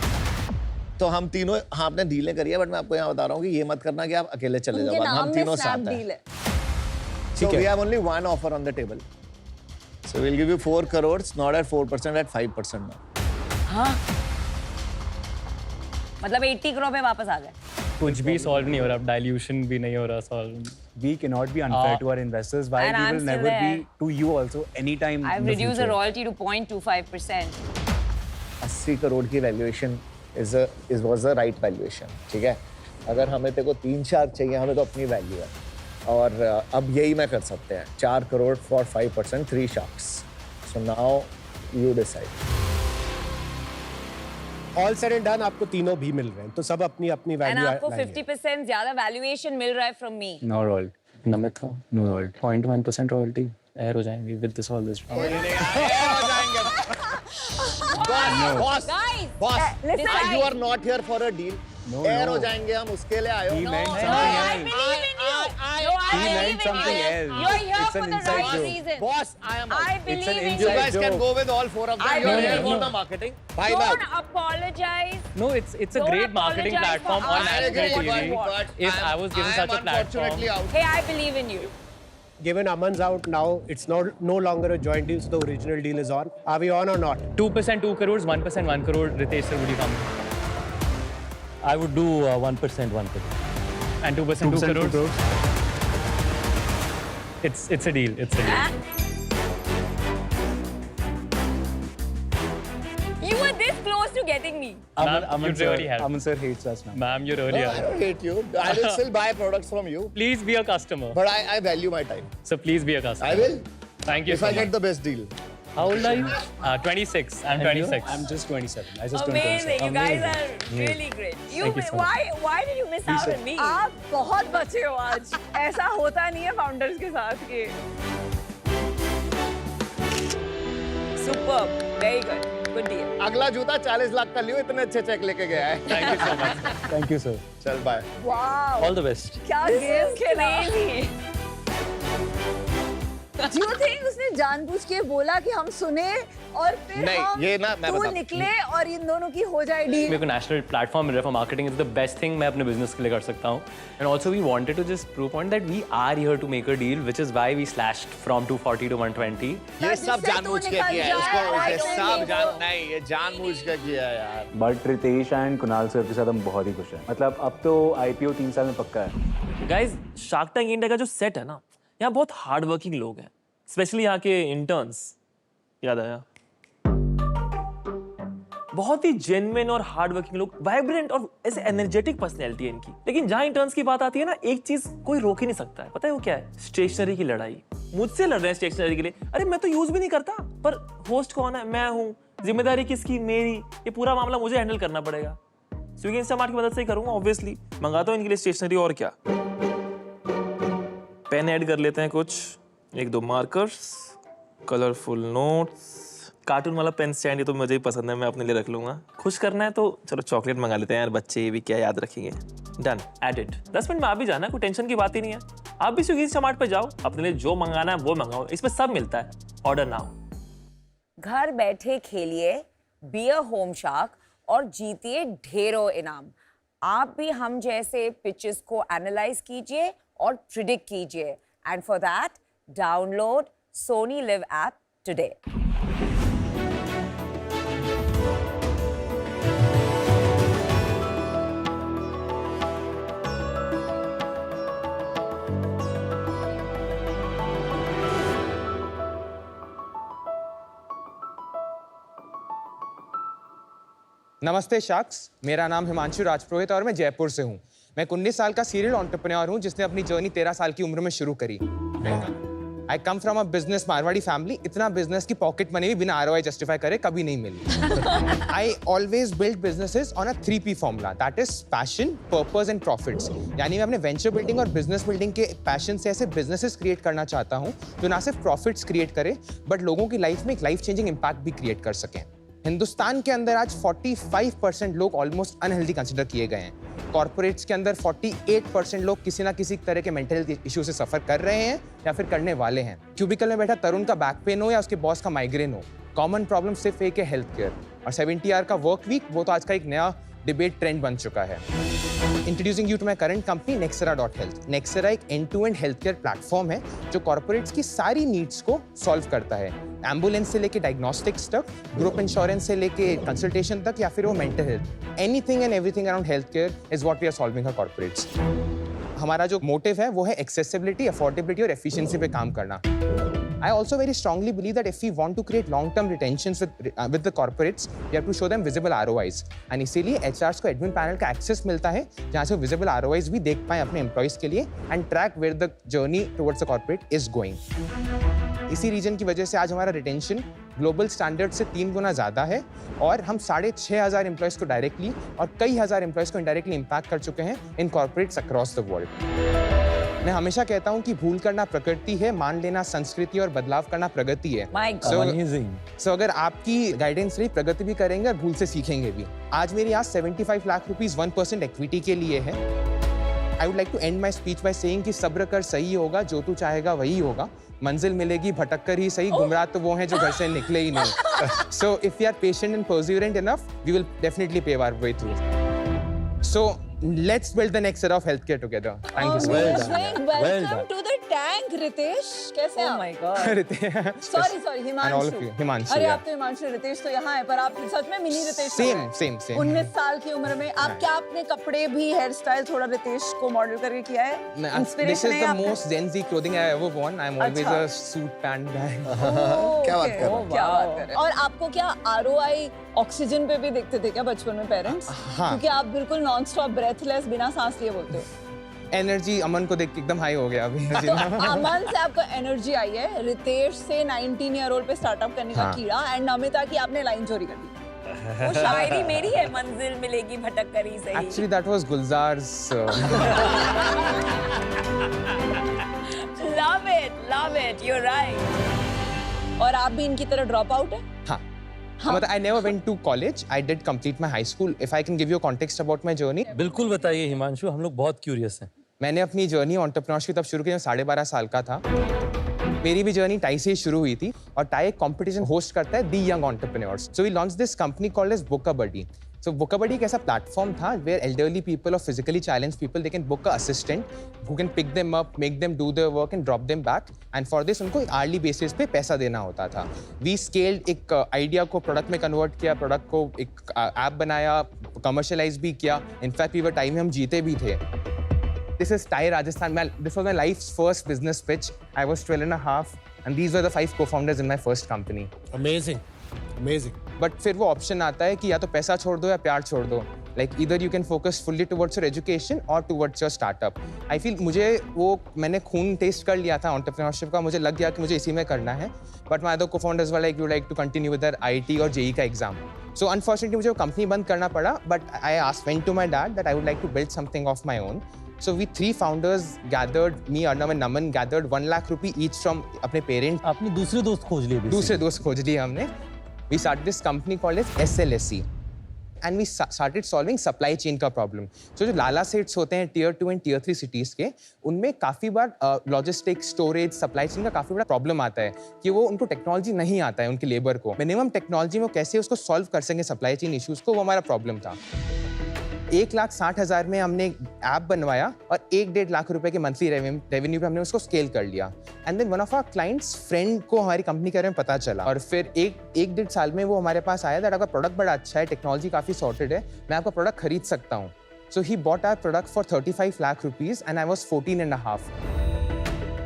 तो हम तीनों, हाँ आपने डीलें करी है, बट मैं आपको यहाँ बता रहा हूँ कि ये मत करना कि आप अकेले चले उनके जाओ. नाम हम में तीनों स्नैप साथ हैं. डील है. So we have only one offer on the table. So we'll give you 4 crores, not at 4%, at 5% now. हाँ. मतलब 80 करोड़ पे वापस आ गए. कुछ भी सॉल्व नहीं हो रहा, डाइल्यूशन भी नहीं हो रहा solve. We cannot be unfair to our investors, while And we I'm will still never there. be to you also anytime. I've in the reduced the future. royalty to 0.25%. 80 crore की valuation was the right valuation. ठीक है. अगर हमें तेरे को 3 shark चाहिए, हमें तो अपनी वैल्यू है. और अब यही मैं कर सकते हैं. 4 crore for 5%, 3 sharks. So now you decide. All said and done आपको तीनों भी मिल रहे हैं, तो सब अपनी अपनी And वैल्यू आपको 50% ज्यादा valuation मिल रहा है from me. No royalty. Namit का no royalty. 0.1% royalty. Air हो जाएंगे with this all this. Boss, Guys, boss, listen. you are not here for a deal. No, Air no. हो जाएंगे हम, उसके लिए आए हो. He meant No, something I else. believe in you. No, He meant something else. You're here It's for an the inside right joke. reason. Boss, I am out. I believe in inside you. You guys can go with all four of them. I You're believe here for you. the marketing. Bye Don't now. apologize. No, it's a Don't great marketing apologize platform for on asking national what you TV. want. If I was given such a platform, Unfortunately out. Hey, I believe in you. Given Aman's out now, it's no longer a joint deal, so the original deal is on. Are we on or not? 2% 2 crores, 1% 1 crore. Ritesh sir, would you come? I would do 1% 1 crore. And 2% 2 crores. It's a deal. It's a deal. You were this close to getting me. Ma'am, you really helped. Aman sir hates us now. Ma'am, you really I helped. don't hate you. I will still buy products from you, Please be a customer. but I value my time. So please be a customer. I will Thank you if so I get much. the best deal. How old are you? 26. I'm 26. I'm just 27. I just turned Amazing. 27. You guys are really great. Thank you so Why did you miss out on me? आप बहुत बचे हो आज ऐसा होता नहीं है founders के साथ के Superb. Very good. Good deal. अगला जूता 40 लाख का लियो, इतने अच्छे चेक लेके गया है. Thank you so much. Thank you, sir. चल बाय. Wow All the best. क्या गेम खेला Do you think उसने जानबूझ के बोला कि हम सुने और फिर नहीं, हम ये ना मैं तू बताता हूँ. निकले और इन दोनों की हो जाए डील मेरे को नेशनल प्लेटफॉर्म मिल रहा है for marketing is the best thing मैं अपने बिजनेस के लिए कर सकता हूँ and also we wanted to just prove point that we are here to make a deal which is why we slashed from 240 to 120. ये सब जिससे जानबूझ तू के निकल किया है. जाए, इसको I ये don't सब think जान so. नहीं, ये जानबूझ के किया है यार. But Ritesh and Kunal sir के साथ हम बहुत ही खुश हैं. मतलब अब तो आईपीओ 3 साल में पक्का है. गाइस शार्क टैंक इंडिया का जो सेट है ना, यहाँ बहुत हार्ड वर्किंग लोग हैं, स्पेशली यहाँ के इंटर्न्स. याद आया, बहुत ही जेन्युइन और हार्ड वर्किंग लोग, वाइब्रेंट और ऐसे एनर्जेटिक पर्सनैलिटी है इनकी. लेकिन जहाँ इंटर्न्स की बात आती है ना, एक चीज कोई रोक ही नहीं सकता है. पता है वो क्या है? स्टेशनरी की लड़ाई. मुझसे लड़ रहे हैं स्टेशनरी के लिए. अरे मैं तो यूज भी नहीं करता, पर होस्ट कौन है? मैं हूँ. जिम्मेदारी किसकी? मेरी. ये पूरा मामला मुझे हैंडल करना पड़ेगा. स्विगी इंस्टामार्ट की मदद से ही करूंगा ऑब्वियसली. मंगाता हूँ इनके लिए स्टेशनरी. और क्या, पेन ऐड कर लेते हैं कुछ, 1-2 मार्कर्स, कलरफुल नोट्स, कार्टून वाला पेन स्टैंड. ये तो मुझे ही पसंद है, मैं अपने लिए रख लूंगा. खुश करना है तो चलो चॉकलेट मंगा लेते हैं यार, बच्चे ये भी क्या याद रखेंगे. Done, edit. 10 मिनट में आ भी जाना, कोई टेंशन की बात ही नहीं है. आप भी स्विगी इंस्टामार्ट पे जाओ, अपने लिए जो मंगाना है वो मंगाओ, इसमें सब मिलता है. Order now. घर बैठे खेलिए बी अ होम शार्क और जीतिए ढेरों इनाम. आप भी हम जैसे पिचेस को एनालाइज कीजिए और प्रिडिक्ट कीजिए. And for that download Sony LIV app today. नमस्ते शार्क्स, मेरा नाम हिमांशु राजपुरोहित और मैं जयपुर से हूँ. मैं 19 साल का सीरियल एंटरप्रेन्योर हूँ जिसने अपनी जर्नी 13 साल की उम्र में शुरू करी. I come from a business Marwari family. इतना बिजनेस की पॉकेट मनी भी बिना ROI जस्टिफाई करे कभी नहीं मिली. I always build businesses on a 3P formula, that is passion, purpose and profits. यानी मैं अपने वेंचर बिल्डिंग और बिजनेस बिल्डिंग के पैशन से ऐसे बिजनेसेस क्रिएट करना चाहता हूँ जो ना सिर्फ प्रॉफिट्स क्रिएट करे बट लोगों की लाइफ में एक लाइफ चेंजिंग इम्पैक्ट भी क्रिएट कर सकें. हिंदुस्तान के अंदर आज 45% लोग ऑलमोस्ट अनहेल्दी कंसिडर किए गए हैं. कॉर्पोरेट्स के अंदर 48% लोग किसी ना किसी तरह के मेंटल हेल्थ इशू से सफर कर रहे हैं या फिर करने वाले हैं. क्यूबिकल में बैठा तरुण का बैक पेन हो या उसके बॉस का माइग्रेन हो, कॉमन प्रॉब्लम सिर्फ एक है, हेल्थ केयर. और 70 आवर का वर्क वीक, वो तो आज का एक नया डिबेट ट्रेंड बन चुका है. Introducing you to my current company Nexera.health. Nexera एक एंड-टू-एंड हेल्थ केयर प्लेटफॉर्म है जो कॉर्पोरेट्स की सारी नीड्स को सॉल्व करता है. एम्बुलेंस से लेके डायग्नोस्टिक्स तक, ग्रुप इंश्योरेंस से लेके कंसल्टेशन तक, या फिर वो mental health. Anything and everything around health care is what we are solving for corporates. हमारा जो मोटिव है वो है एक्सेसिबिलिटी, अफोर्डेबिलिटी और एफिशिएंसी पे काम करना. I also very strongly believe that if we want to create long-term retentions with the corporates, we have to show them visible ROIs. And इसीलिए HRs को admin panel का access मिलता है जहाँ से वो visible ROIs भी देख पाएं अपने employees के लिए and track where the journey towards the corporate is going. इसी रीजन की वजह से आज हमारा रिटेंशन ग्लोबल स्टैंडर्ड से 3 गुना ज़्यादा है और हम 6,500 एम्प्लॉयज़ को डायरेक्टली और कई हज़ार एम्प्लॉयज़ को इनडायरेक्टली इम्पैक्ट कर चुके हैं in corporates across the world. मैं हमेशा कहता हूँ कि भूल करना प्रकृति है, मान लेना संस्कृति और बदलाव करना प्रगति है. So अगर आपकी गाइडेंस रही, प्रगति भी करेंगे और भूल से सीखेंगे भी. आज मेरी आज 75 लाख रुपीस 1% इक्विटी के लिए है. I would like to end my speech by saying कि सब्र कर, सही होगा, जो तू चाहेगा वही होगा, मंजिल मिलेगी भटक कर ही सही, गुमराह तो वो हैं जो घर से निकले ही नहीं. So if we are patient and perseverant enough, we will definitely pave our way through. So let's build the next era of healthcare together. Thank you so much. Welcome to the tank, Ritesh. कैसे Oh आप? my God. Sorry, And all of you. Himanshu, अरे yeah. आप तो हिमांशु, रितेश तो यहाँ है, पर आप सच में मिनी रितेश लग रहे हैं। Same. 19 साल की उम्र में आप क्या अपने कपड़े भी, हेयर स्टाइल थोड़ा रितेश को मॉडल करके किया है? This इंस्पिरेशन is है the आपका? most Gen Z clothing I ever worn. I'm always अच्छा. a suit pant guy. क्या बात कर रहे हो? क्या बात कर रहे हैं? और आपको क्या ROI ऑक्सीजन पे भी देखते थे क्या बचपन में पेरेंट्स? हाँ. क्योंकि आप बिल्कुल नॉन स्टॉप ब्रेथलेस बिना सांस लिए बोलते हो। एनर्जी अमन को देख के एकदम हाई हो गया अभी. तो अमन से आपको एनर्जी आई है, रितेश से 19 ईयर ओल्ड पे स्टार्टअप करने का हाँ. कीड़ा, एंड नमिता की आपने लाइन चोरी कर दी। वो शायरी मेरी है, मंजिल मिलेगी भटक कर ही सही. Actually, that was Gulzar's. Love it. You're right. और आप भी इनकी तरह ड्रॉप आउट है? हाँ. मतलब I never went to college. I did complete my high school. If I can give you a context about my journey. बिल्कुल बताइए हिमांशु, हम लोग बहुत क्यूरियस हैं. मैंने अपनी जर्नी एंटरप्रेन्योरशिप तब शुरू की जब 12.5 साल का था. मेरी भी जर्नी टाई से ही शुरू हुई थी और टाई एक कंपटीशन होस्ट करता है the young entrepreneurs. So we launch this company called as Bookabuddy. So Bookabuddy एक ऐसा प्लेटफॉर्म था where elderly people or physically challenged people they can book a assistant who can pick them up, make them do their work and drop them back. And for this उनको एक hourly basis पे पैसा देना होता था. We scaled एक idea को product में कन्वर्ट किया, प्रोडक्ट को एक ऐप बनाया, कमर्शलाइज भी किया. इनफैक्ट वी वर टाइम में हम जीते भी थे. This is TIE Rajasthan. This was my life's first business pitch. I was 12 and a half and these were the 5 co-founders in my first company. Amazing. But फिर वो option आता है कि या तो पैसा छोड़ दो या प्यार छोड़ दो. लाइक इधर you can focus fully towards your education और towards your startup. I feel मुझे वो मैंने खून टेस्ट कर लिया था एंटरप्रेन्योरशिप का. मुझे लग गया कि मुझे इसी में करना है. But my other co-founders were like you like to continue with IT और जेई का एग्जाम. सो अनफॉर्चुनेटली मुझे वो कंपनी बंद करना पड़ा. But I went to my dad that I would like to build something of my own. So we 3 founders gathered, me, Arnav and Naman gathered 1 lakh rupee each from अपने parents. आपने दूसरे दोस्त खोज लिए? दूसरे दोस्त खोज लिए हमने. We started this company called as SLSE. And we started solving supply chain का problem. So जो लाला सेट्स होते हैं Tier 2 and Tier 3 cities के, उनमें काफ़ी बार logistics, storage, supply chain का काफ़ी बड़ा problem आता है कि वो उनको टेक्नोलॉजी नहीं आता है उनके लेबर को. मिनिमम टेक्नोलॉजी में कैसे उसको सॉल्व कर सकें सप्लाई चेन इश्यूज़ को, वो हमारा प्रॉब्लम था. 1,60,000 में हमने ऐप बनवाया और 1-1.5 लाख रुपए के मंथली रेवेन्यू पे हमने उसको स्केल कर लिया. And then one of our clients friend को हमारी कंपनी के बारे में पता चला और फिर 1-1.5 साल में वो हमारे पास आया दैट आपका प्रोडक्ट बड़ा अच्छा है, टेक्नोलॉजी काफ़ी सॉर्टेड है, मैं आपका प्रोडक्ट खरीद सकता हूँ. So he bought our product for 35 lakh rupees and I was 14.5.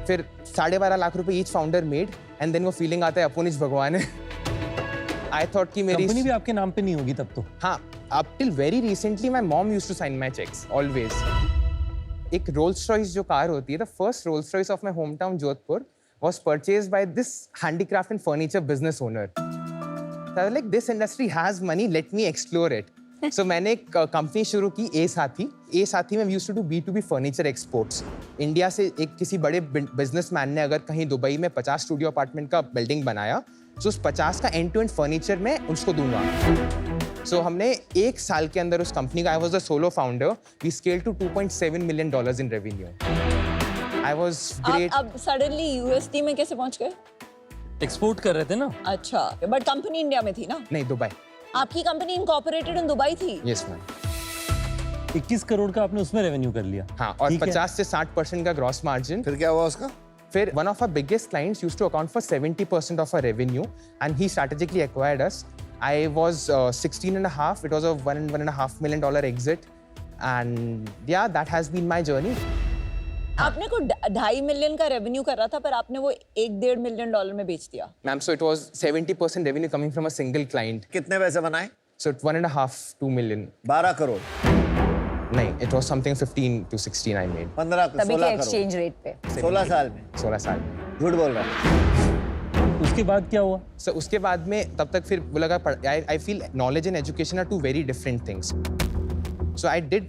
फिर 12.5 लाख रुपए each founder made and then वो फीलिंग आता है अपुनिज भगवान है. आई थॉट कि मेरी कंपनी भी आपके नाम पे नहीं होगी तब तो? हाँ. Up till very recently, my mom used to sign my checks always. एक Rolls Royce जो कार होती है, the first Rolls Royce of my hometown Jodhpur was purchased by this handicraft and furniture business owner. So I was like, this industry has money, let me explore it. So मैंने एक company शुरू की A साथी में we used to do B2B furniture exports. India से एक किसी बड़े बिजनेसमैन ने अगर कहीं दुबई में 50 स्टूडियो अपार्टमेंट का बिल्डिंग बनाया, तो उस 50 का एंड टू एंड फर्नीचर मैं उसको दूंगा. So हमने 1 साल के अंदर उस कंपनी का, I was the solo founder, we scaled to $2.7 million in revenue. I was great. अब suddenly USD में कैसे पहुंच गए? एक्सपोर्ट कर रहे थे ना? अच्छा, बट कंपनी इंडिया में थी ना? नहीं, दुबई. आपकी कंपनी इनकॉर्पोरेटेड इन दुबई थी? Yes ma'am. 21 करोड़ का आपने उसमें रेवेन्यू कर लिया. हाँ, और 50 से 60% का ग्रॉस मार्जिन. फिर क्या हुआ उसका? फिर one of our biggest clients used to account for 70% of our revenue and he strategically acquired us. I was 16 and a half. It was a $1.5 million exit. And yeah, that has been my journey. आपने को 2.5 million का revenue कर रहा था पर आपने वो 1-1.5 million dollar में बेच दिया. Ma'am, so it was 70% revenue coming from a single client. कितने पैसे बनाए? So 1.5-2 million. 12 करोड़. नहीं, it was something 15 to 16 I made. 15 16 तभी के एक्सचेंज रेट पे 16 साल में. 16 साल में. झूठ बोल रहा है. उसके बाद क्या हुआ? So उसके बाद में तब तक फिर वो लगा I feel knowledge and education are two very different things. So I did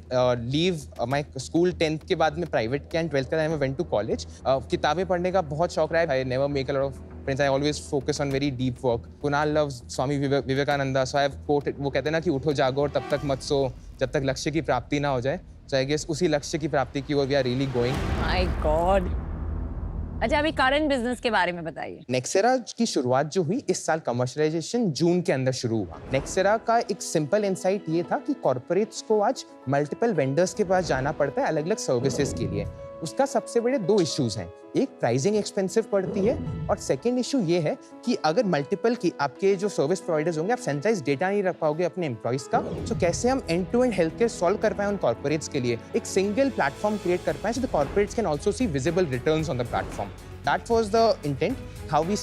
leave my school 10th के बाद में private किया and 12th के बाद I went to college. किताबें पढ़ने का बहुत शौक रहा है. I never make a lot of footprints. I always focus on very deep work. Kunal loves Swami Vivekananda, so I have quoted, वो कहते हैं ना कि उठो जागो और तब तक मत सो जब तक लक्ष्य की प्राप्ति ना हो जाए. So I guess उसी लक्ष्य की प्राप्ति की ओर we are really going. My God. अच्छा, अभी करंट बिजनेस के बारे में बताइए. नेक्सेरा की शुरुआत जो हुई इस साल कमर्शियलाइजेशन जून के अंदर शुरू हुआ. नेक्सेरा का एक सिंपल इंसाइट ये था कि कॉर्पोरेट्स को आज मल्टीपल वेंडर्स के पास जाना पड़ता है अलग अलग सर्विसेज के लिए. उसका सबसे बड़े 2 इश्यूज हैं. एक, प्राइसिंग एक्सपेंसिव पड़ती है, और सेकंड इशू ये है कि अगर मल्टीपल की आपके जो सर्विस प्रोवाइडर्स होंगे, आप सेंट्रलाइज डेटा नहीं रख पाओगे अपने एम्प्लॉइज का. तो कैसे हम end to end health care solve कर पाए उन कॉर्पोरेट्स के लिए, एक सिंगल प्लेटफॉर्म क्रिएट कर पाए, so the corporates can also C visible returns on the platform. That was the intent. How we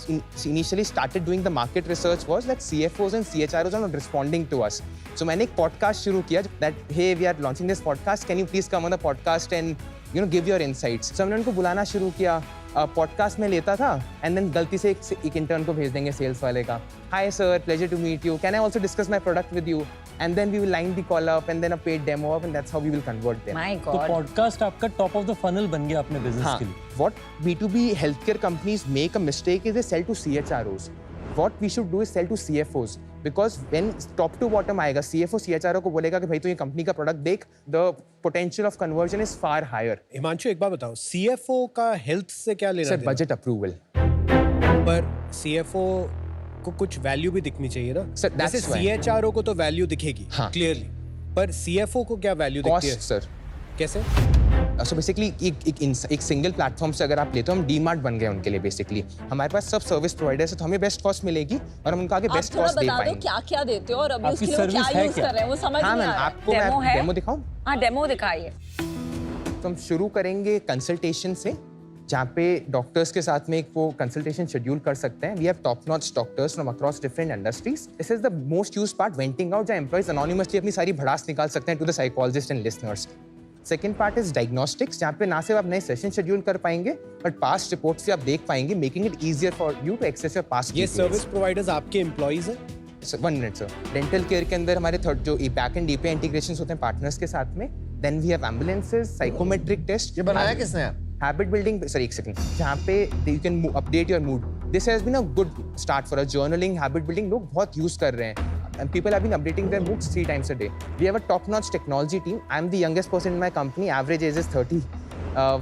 initially started doing the market research was that CFOs and CHROs are not responding to us. So मैंने एक podcast शुरू किया that hey, we are launching this podcast. Can you please come on the podcast and give your insights. So हमने उनको बुलाना शुरू किया. Podcast में लेता था एंड देन गलती से एक इंटर्न को भेज देंगे सेल्स वाले का. Hi sir, pleasure to meet you, can I also discuss my product with you, and then we will line the call up and then a paid demo up, and that's how we will convert them. My तो god. Podcast आपका top of the funnel बन गया अपने business के लिए. What B2B healthcare companies make a mistake is they sell to CHROs. What we should do is sell to CFOs, because when top to bottom आएगा, CFO CHRO को बोलेगा कि भाई तू ये कंपनी का प्रोडक्ट देख, the potential of conversion is far higher. Himanshu, एक बात बताओ, CFO का हेल्थ से क्या लेना? Sir, budget approval. पर CFO को कुछ वैल्यू भी दिखनी चाहिए ना. Sir, that's जैसे why. CHRO को तो वैल्यू दिखेगी क्लियरली, पर CFO को क्या वैल्यू दिखती है? Cost sir. कैसे? सो बेसिकली एक सिंगल प्लेटफॉर्म से अगर आप लेते हो, हम डीमार्ट बन गए उनके लिए. बेसिकली हमारे पास सब सर्विस प्रोवाइडर्स है, तो हमें बेस्ट कॉस्ट मिलेगी और हम उनको आगे बेस्ट कॉस्ट दे पाएंगे. क्या क्या देते हो और अभी उसके लिए वो क्या यूज कर रहे हैं वो समझ नहीं आ रहा है. आपको मैं डेमो दिखाऊं? हाँ, डेमो दिखाइए. तो हम शुरू करेंगे कंसल्टेशन से, जहाँ पे डॉक्टर्स के साथ में एक वो कंसल्टेशन शेड्यूल कर सकते हैं. We have top notch doctors from across different industries. This is the most used part, venting out, जहाँ एम्प्लॉइज अनोनिमसली अपनी सारी भड़ास निकाल सकते हैं to the psychologist and listeners. Second part is diagnostics, जहाँ पे ना सिर्फ आप नए सेशन शेड्यूल कर पाएंगे, बट पास्ट रिपोर्ट्स से आप देख पाएंगे, making it easier for you to access your past. ये सर्विस प्रोवाइडर्स आपके एम्प्लॉइज हैं? 1 मिनट सर. डेंटल केयर के अंदर हमारे थर्ड जो बैक एंड डीपीआई इंटीग्रेशंस होते हैं पार्टनर्स के साथ में. Then we have ambulances, psychometric test. ये बनाया किसने? हैबिट बिल्डिंग, सर एक सेकंड, जहाँ पे you can update your mood. This has been a good start for a journaling. Habit building लोग बहुत यूज कर रहे हैं. And people have been updating their moods 3 times a day. We have a top-notch technology team. I'm the youngest person in my company. Average age is 30.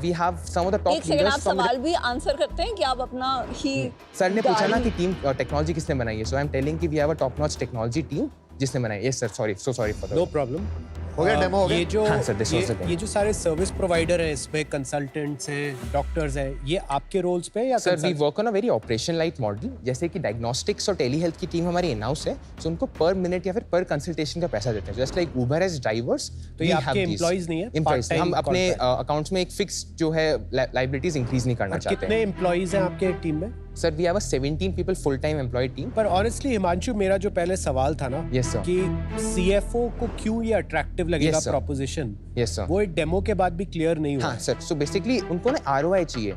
We have some of the top एक second, leaders आप from सवाल भी answer करते हैं कि आप अपना ही sir ने पूछा ना कि टीम टेक्नोलॉजी किसने बनाई है. So I'm telling कि we have a top-notch technology team जिसने बनाई. Yes sir, sorry, so sorry for that. No problem. हो गया डेमो हो गया. ये जो हाँ, sir, this was the ये जो सारे सर्विस प्रोवाइडर हैं, इसमें कंसल्टेंट्स हैं, डॉक्टर्स हैं, ये आपके रोल्स पे या sir we work on a very operation light model. जैसे कि डायग्नोस्टिक्स और टेली हेल्थ की टीम हमारी इन हाउस है, तो उनको पर मिनट या फिर पर कंसल्टेशन का पैसा देते हैं. जस्ट लाइक उबर एज ड्राइवर्स. तो ये आपके एम्प्लॉइज नहीं है? एम्प्लॉइज. हम अपने अकाउंट्स में एक फिक्स जो है लायबिलिटीज इंक्रीज नहीं करना चाहते. कितने एम्प्लॉइज हैं आपके टीम में? Sir we have a 17 people full time employed team. पर ऑनेस्टली हिमांशु, मेरा जो पहले सवाल था ना, Yes, sir. कि सीएफओ को क्यों ये अट्रैक्टिव लगेगा Yes, sir. Proposition, Yes, sir. वो एक डेमो के बाद भी क्लियर नहीं हुआ. हाँ सर. सो बेसिकली उनको ना ROI चाहिए.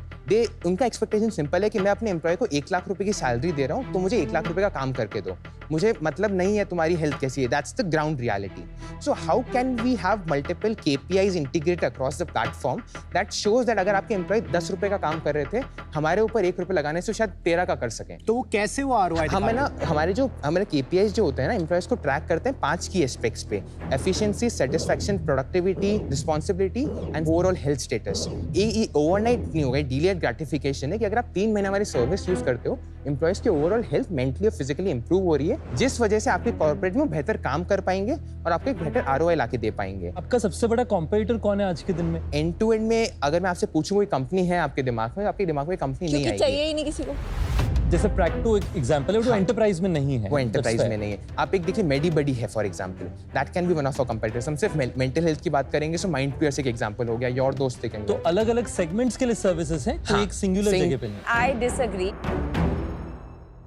उनका एक्सपेक्टेशन सिंपल है कि मैं अपने एम्प्लॉय को 1 लाख रुपए की सैलरी दे रहा हूँ, तो मुझे 1 लाख रुपए का काम करके दो. मुझे मतलब नहीं है तुम्हारी हेल्थ कैसी है. That's the ground reality. So how can we have multiple KPIs integrate across the platform that shows that अगर आपके एम्प्लॉय 10 रुपए का काम कर रहे थे, हमारे ऊपर 1 रुपए लगाने से शायद 13 का कर सकें. तो वो कैसे वो ROI? हमें ना हमारे KPIs जो होते हैं ना, एम्प्लॉयज को ट्रैक करते हैं 5 की एस्पेक्ट्स पे: efficiency, satisfaction, productivity, responsibility and overall health status. ये ओवरनाइट नहीं होगा, डिलेड ग्रेटिफिकेशन है कि अगर आप 3 महीने हमारी सर्विस यूज करते हो, एम्प्लॉयज की ओवरऑल हेल्थ मेंटली और फिजिकली इंप्रूव हो रही है, जिस वजह से आपके कॉर्पोरेट में बेहतर काम कर पाएंगे और आपको एक बेहतर ROI लाके दे पाएंगे. आपका सबसे बड़ा कॉम्पिटिटर कौन है आज के दिन में? एंड टू एंड में अगर मैं आपसे पूछूं कोई कंपनी है आपके दिमाग में, आपके दिमाग में कंपनी नहीं आएगी. चाहिए ही नहीं किसी को. जैसे प्रैक्टो एक एग्जांपल है, वो एंटरप्राइज में नहीं है. वो एंटरप्राइज में नहीं है. आप एक देखिए मेडीबडी है for example, that can be one of our competitors. हम सिर्फ मेंटल हेल्थ की बात करेंगे, सो माइंडस्फीयर एक एग्जांपल हो गया, योर दोस्त देखेंगे. तो अलग-अलग सेगमेंट्स के लिए सर्विसेज हैं, तो एक सिंगुलर जगह पे नहीं. I disagree.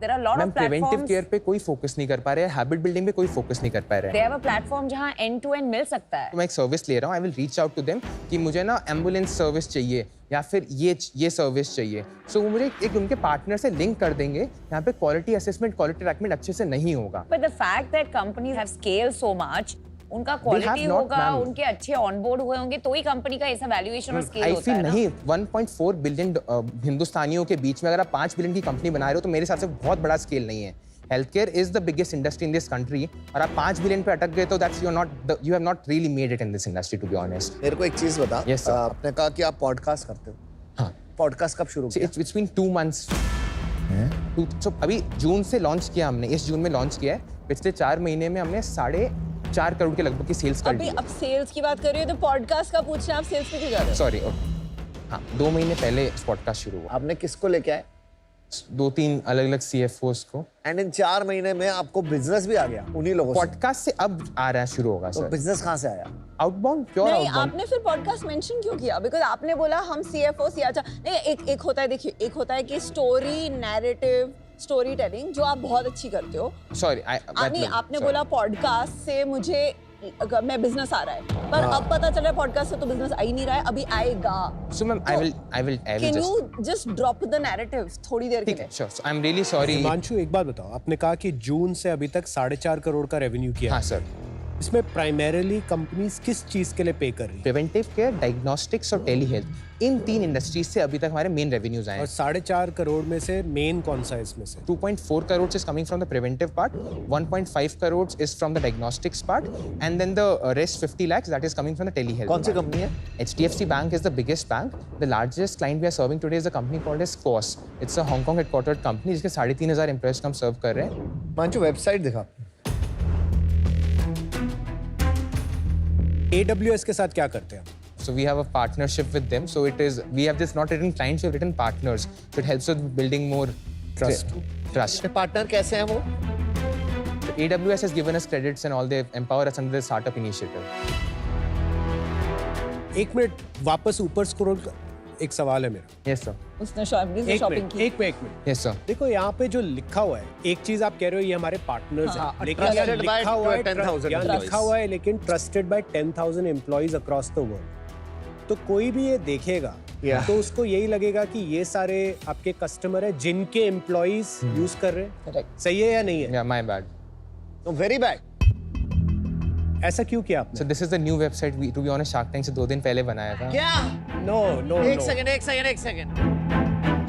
There are a lot ma'am of preventive platforms. Care पे कोई फोकस नहीं कर पा रहे हैं, हैबिट बिल्डिंग पे कोई फोकस नहीं कर पा रहे They हैं. have a platform जहाँ end to end मिल सकता है. तो मैं एक सर्विस ले रहा हूँ, I will reach out to them कि मुझे ना एम्बुलेंस सर्विस चाहिए या फिर ये सर्विस चाहिए. सो वो मुझे एक उनके पार्टनर से लिंक कर देंगे. यहाँ पे क्वालिटी असेसमेंट, क्वालिटी ट्रैकमेंट अच्छे से नहीं होगा. But the fact that companies have scaled so much, उनका क्वालिटी not, होगा, ma'am. उनके अच्छे ऑनबोर्ड हुए होंगे तो ही हेल्थ का ऐसा वैल्यूएशन और स्केल आई होता फील है ना। नहीं 1.4 बिलियन हिंदुस्तानियों के बीच में अगर आप 5 बिलियन की कंपनी बना रहे हो तो मेरे हिसाब से बहुत बड़ा स्केल नहीं है। Health care is the biggest industry in this country और आप 5 बिलियन पे अटक गए तो that's you have not really made it in this industry to be honest. मेरे को एक चीज बता। Yes, sir. आपने कहा कि आप पॉडकास्ट करते हो। हाँ, पॉडकास्ट कब शुरू किया? It's been 2 months. तो अभी जून से लॉन्च किया हमने, इस जून में लॉन्च किया है। पिछले 4 महीने में हमने 4.5 करोड़ के लगभग की सेल्स कर अभी ली। अब सेल्स की बात कर रही हो तो पॉडकास्ट का पूछ रहे हैं, आप सेल्स पे क्यों जा रहे हो? सॉरी, हाँ 2 महीने पहले पॉडकास्ट शुरू हुआ। आपने किसको लेके आए? 2-3 अलग अलग CFOs को। एंड इन 4 महीने में आपको बिजनेस भी आ गया उन्हीं लोगों से? पॉडकास्ट से अब आ रहा है, शुरू होगा तो सर। बिजनेस कहाँ से आया? आउटबाउंड, प्योर नहीं, आउटबाउंड। आपने फिर पॉडकास्ट मेंशन क्यों किया? बिकॉज आपने बोला हम CFO सियाचा नहीं, एक होता है, देखिए एक होता है कि स्टोरी नैरेटिव स्टोरी टेलिंग जो आप बहुत अच्छी करते हो। सॉरी, नहीं, आपने बोला पॉडकास्ट से मुझे मैं बिजनेस आ रहा है, पर अब पता चल रहा है पॉडकास्ट से तो बिजनेस आ ही नहीं रहा है, अभी आएगा। So ma'am I will can you just drop the narrative थोड़ी देर के ठीक लिए? है, sure. I am really sorry. Himanshu, एक बात बताओ, आपने कहा कि जून से अभी तक 4.5 करोड़ का रेवेन्यू किया। हाँ सर। इसमें प्राइमरीली कंपनीज किस चीज के लिए पे कर रही है? प्रिवेंटिव केयर, डायग्नोस्टिक्स और टेली हेल्थ, इन 3 इंडस्ट्रीज से अभी तक हमारे मेन रेवेन्यूज आए और हैं। 4.5 करोड़ में से मेन कौन सा है इसमें से? 2.4 crores is coming from the preventive part, 1.5 crores is from the diagnostics part, and then the rest 50 lakhs that is coming from the telehealth. कौन सी part. कंपनी है? HDFC Bank is the biggest bank. The largest client we are serving today is a company called as Quos. It's a Hong Kong headquartered company जिसके 3,500 employees को हम सर्व कर रहे हैं। Manchu, website दिखा। AWS के साथ क्या करते हैं? So we have a partnership with them. So it is, we have just not written clients, we have written partners. So it helps with building more Trust. Trust. Partner कैसे हैं वो? So AWS has given us credits and all, they empower us under the startup initiative. एक minute वापस ऊपर scroll कर, एक सवाल है मेरा। Yes sir. उसने शॉपिंग की। एक मिनट। Yes sir. देखो यहाँ पे जो लिखा हुआ है, एक चीज आप कह रहे हो ये हमारे पार्टनर्स हैं, लेकिन यहाँ trusted by लिखा हुआ है 10,000 यहाँ employees. लिखा हुआ है लेकिन trusted bye 10,000 employees across the world. तो कोई भी ये देखेगा तो उसको यही लगेगा कि ये सारे आपके कस्टमर है जिनके एम्प्लॉइज यूज कर रहे हैं। सही है या नहीं है? Yeah, my bad. Very bad. ऐसा क्यों किया आपने? So this is the new website we, to be honest, Shark Tank से 2 दिन पहले बनाया था। क्या? नो एक सेकंड।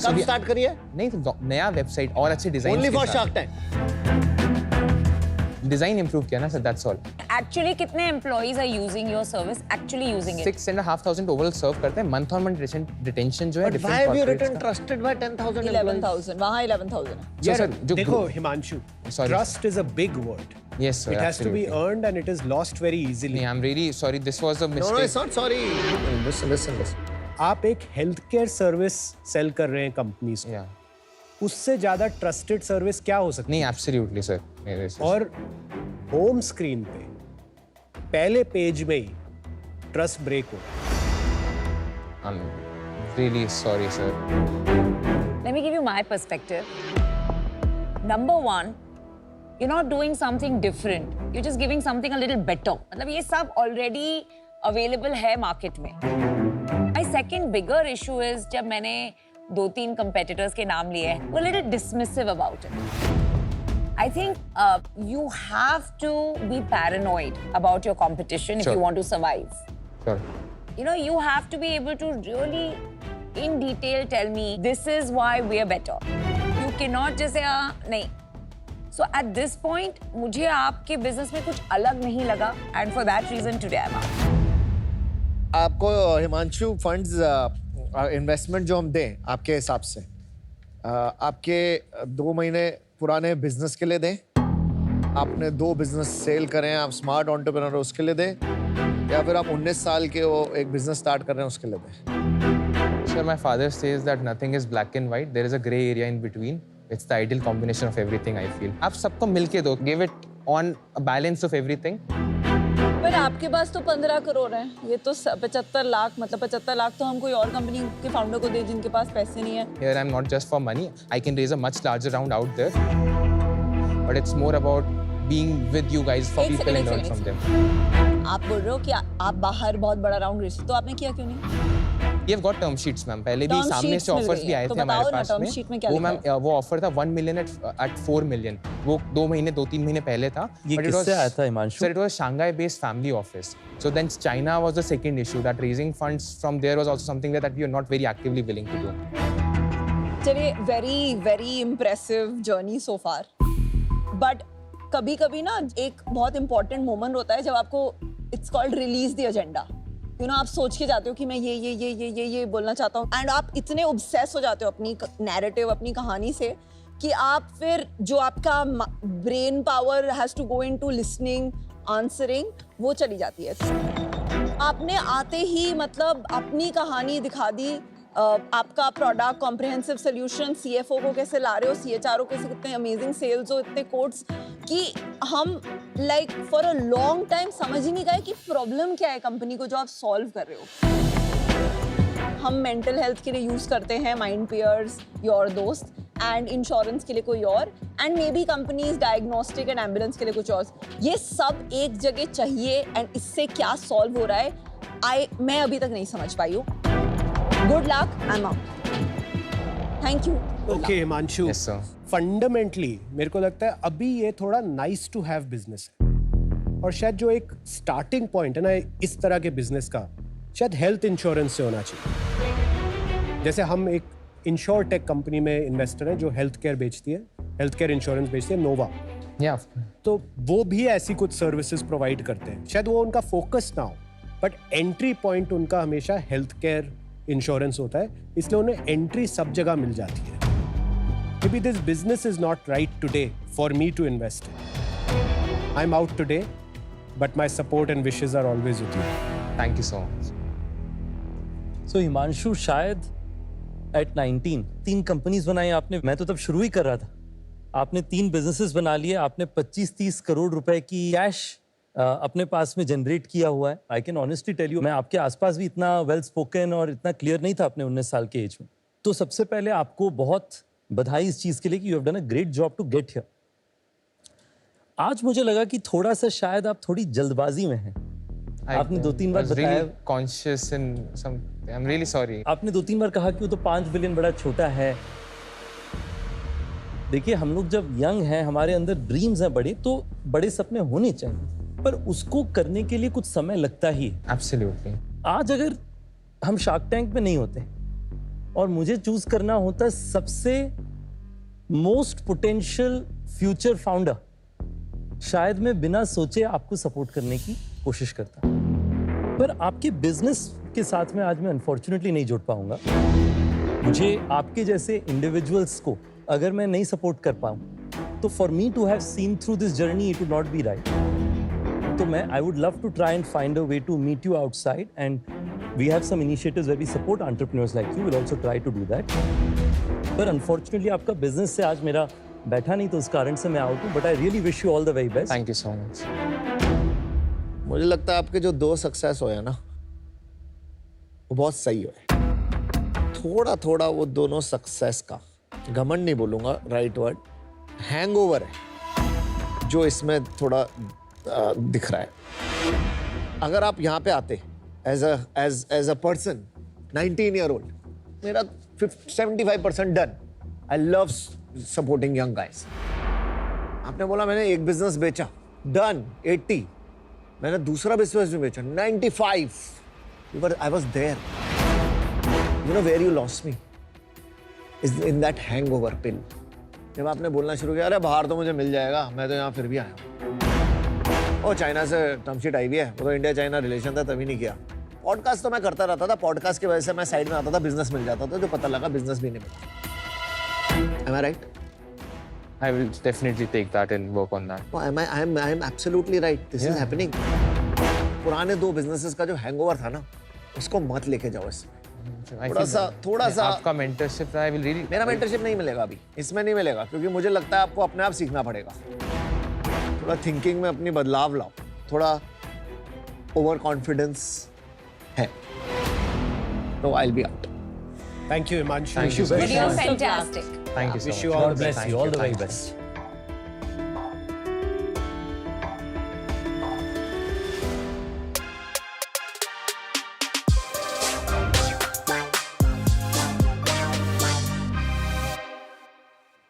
कब स्टार्ट करिए? नहीं तो नया वेबसाइट और अच्छे design only for shark tank. Design improve किया ना सर, दैट्स ऑल। एक्चुअली कितने employees are using your service, actually using it? 6,500 overall serve करते हैं। मंथ ऑन मंथ रिटेंशन जो है But why have you written trusted by 10,000 employees? 11,000, वहाँ 11,000 है। So, यार, sir, जो देखो Himanshu, Sorry. Trust is a big word. Yes sir, It has to be absolutely. earned and it is lost very easily. नहीं, I'm really sorry, this was a No, mistake. it's not sorry. Listen. आप एक health care service cell कर रहे हैं companies को, Yeah. उससे ज्यादा trusted service क्या हो सकती नहीं, absolutely sir. है? और होम स्क्रीन पे पहले पेज में ही ट्रस्ट ब्रेक हो। I'm really sorry sir. Let me give you my perspective. Number one, you're not doing something different. You're just giving something a little better. मतलब ये सब already available है market में. My second bigger issue is जब मैंने 2-3 competitors के नाम लिए हैं, we're a little dismissive about it. I think you have to be paranoid about your competition if Sure. you want to survive. Sure. You know, you have to be able to really, in detail, tell me this is why we are better. You cannot just say, नहीं. So at this point, मुझे आपके business में कुछ अलग नहीं लगा, and for that reason today I'm out. आपको Himanshu funds investment जो हम दें आपके हिसाब से आपके 2 महीने पुराने बिजनेस के लिए दें, आपने 2 बिजनेस सेल करें, आप स्मार्ट एंटरप्रेन्योर हो उसके लिए दें, या फिर आप 19 साल के हो एक बिजनेस स्टार्ट कर रहे हैं उसके लिए दें? Sir, my father says that nothing is black and white. There is a gray area in between. It's the ideal combination of everything, I feel. आप सबको मिलके दो. Give it on a balance of everything. पर आपके पास तो 15 करोड़ हैं, ये तो 75 लाख, मतलब 75 लाख तो हम कोई और कंपनी के फाउंडर को दे जिनके पास पैसे नहीं है। Here I'm not just for money. I can raise a much larger round out there. But it's more about being with you guys for एक people second, and learn एक from them. आप बोल रहे हो कि आप बाहर बहुत बड़ा राउंड रेस, तो आपने किया क्यों नहीं? We have got term sheets, ma'am. पहले भी Term सामने sheets से मिल ऑफर्स गई भी हैं, आए तो थे हमारे बताओ ना, पास term में. sheet में क्या वो लिखा मैम वो ऑफर था 1 million at 4 million. वो 2-3 महीने पहले था. ये But it किससे was- आया था Himanshu? Sir, it was Shanghai-based family office. So then China was the second issue. That raising funds from there was also something that we are not very actively willing to do. चलिए, very very impressive journey so far. But कभी कभी ना एक बहुत important moment होता है जब आपको it's called release the agenda. You know, आप सोच के जाते हो कि मैं ये बोलना चाहता हूँ, एंड आप इतने ऑब्सेस हो जाते हो अपनी नैरेटिव, अपनी कहानी से, कि आप फिर जो आपका brain power has to go into listening, answering, वो चली जाती है. आपने आते ही मतलब अपनी कहानी दिखा दी. आपका प्रोडक्ट, कॉम्प्रिहेंसिव सोल्यूशन, सीएफओ को कैसे ला रहे हो, सीएचआरओ कैसे, कितने अमेजिंग सेल्स हो, इतने कोड्स, कि हम like for a long time समझ ही नहीं गए कि प्रॉब्लम क्या है कंपनी को जो आप सॉल्व कर रहे हो. हम मेंटल हेल्थ के लिए यूज करते हैं माइंड पेयर्स, योर दोस्त, एंड इंश्योरेंस के लिए कोई और, and may be companies diagnostic and ambulance के लिए कुछ और. ये सब एक जगह चाहिए, एंड इससे क्या सॉल्व हो रहा है मैं अभी तक नहीं समझ पाई हूँ. Good luck, I'm out. Thank you. Okay Himanshu, Yes, sir. Fundamentally मेरे को लगता है अभी ये थोड़ा नाइस टू हैव बिजनेस है, और शायद जो एक स्टार्टिंग पॉइंट है ना इस तरह के बिजनेस का, शायद हेल्थ इंश्योरेंस से होना चाहिए. जैसे हम एक इंश्योर टेक कंपनी में इन्वेस्टर हैं जो हेल्थ केयर बेचती है, हेल्थ केयर इंश्योरेंस बेचती है, नोवा. Yeah. तो वो भी ऐसी कुछ सर्विसेज प्रोवाइड करते हैं. शायद वो उनका फोकस ना हो, बट एंट्री पॉइंट उनका हमेशा हेल्थ केयर इंश्योरेंस होता है, इसलिए उन्हें एंट्री सब जगह मिल जाती है. Maybe this business is not right today for me to invest in. I'm out today, but my support and wishes are always with you. Thank you so much. So Himanshu, शायद at 19 3 companies बनाई आपने. मैं तो तब शुरू ही कर रहा था. आपने 3 बिजनेसेस बना लिए. आपने 25-30 करोड़ रुपए की कैश अपने पास में जनरेट किया हुआ है. I can honestly tell you, मैं आपके आसपास भी इतना वेल स्पोकन और इतना क्लियर नहीं था अपने 19 साल के एज में. तो सबसे पहले आपको बहुत बधाई इस चीज के लिए कि you have done a great job to get here. आज मुझे लगा कि थोड़ा सा शायद आप थोड़ी जल्दबाजी में हैं. आपने 2-3 बार बताया. Really conscious in some. I'm really sorry. आपने 2-3 बार कहा कि वो तो 5 बिलियन बड़ा छोटा है. देखिए, हम लोग जब यंग हैं, हमारे अंदर ड्रीम्स हैं बड़े, तो बड़े सपने होने चाहिए, पर उसको करने के लिए कुछ समय लगता ही है. Absolutely. आज अगर हम शार्क टैंक में नहीं होते और मुझे चूज करना होता सबसे मोस्ट पोटेंशियल फ्यूचर फाउंडर, शायद मैं बिना सोचे आपको सपोर्ट करने की कोशिश करता. पर आपके बिजनेस के साथ में आज मैं अनफॉर्चुनेटली नहीं जुड़ पाऊंगा. मुझे आपके जैसे इंडिविजुअल्स को अगर मैं नहीं सपोर्ट कर पाऊं, तो for me to have seen through this journey it would not be right. तो मैं I would love to try and find a way to meet you outside, and we have some initiatives where we support entrepreneurs like you. We'll also try to do that. पर unfortunately आपका business से आज मेरा बैठा नहीं, तो उस कारण से मैं आउट हूँ. But I really wish you all the very best. Thank you so much. मुझे लगता है आपके जो 2 सक्सेस हुए ना, वो बहुत सही हुए. थोड़ा थोड़ा वो दोनों सक्सेस का, घमंड नहीं बोलूंगा, राइट वर्ड, हैंगओवर है जो इसमें थोड़ा दिख रहा है. अगर आप यहाँ पे आते as a person, 19-year-old, मेरा 75% done. I love supporting young guys. आपने बोला मैंने एक बिजनेस बेचा, done 80. मैंने दूसरा बिजनेस भी बेचा, 95. I was there. You know where you lost me? Is in that hangover pill. जब आपने बोलना शुरू किया, अरे बाहर तो मुझे मिल जाएगा, मैं तो यहाँ फिर भी आया हूँ. और चाइना से टर्मशीट आई भी है, वो तो इंडिया चाइना रिलेशन था तभी नहीं किया. पॉडकास्ट तो मैं करता रहता था, पॉडकास्ट की वजह से मैं साइड में आता था, बिजनेस मिल जाता था, जो पता लगा बिजनेस भी नहीं मिला. Am I right? I will definitely take that and work on that. Oh, I am absolutely right. This is happening. पुराने 2 बिजनेसेस का जो हैंगओवर था ना, उसको मत लेके जाओ इसमें. थोड़ा सा आपका मेंटरशिप, I will really. मेरा मेंटरशिप नहीं मिलेगा अभी, इसमें नहीं मिलेगा, क्योंकि मुझे लगता है आपको अपने आप सीखना पड़ेगा. थोड़ा थिंकिंग में अपनी बदलाव लाओ, थोड़ा ओवर कॉन्फिडेंस है. तो I'll be out. Thank you, Himanshu. Thank you very You're much. fantastic. Thank you so Wish much. you all God the bless best. you. All the very Thank you. best.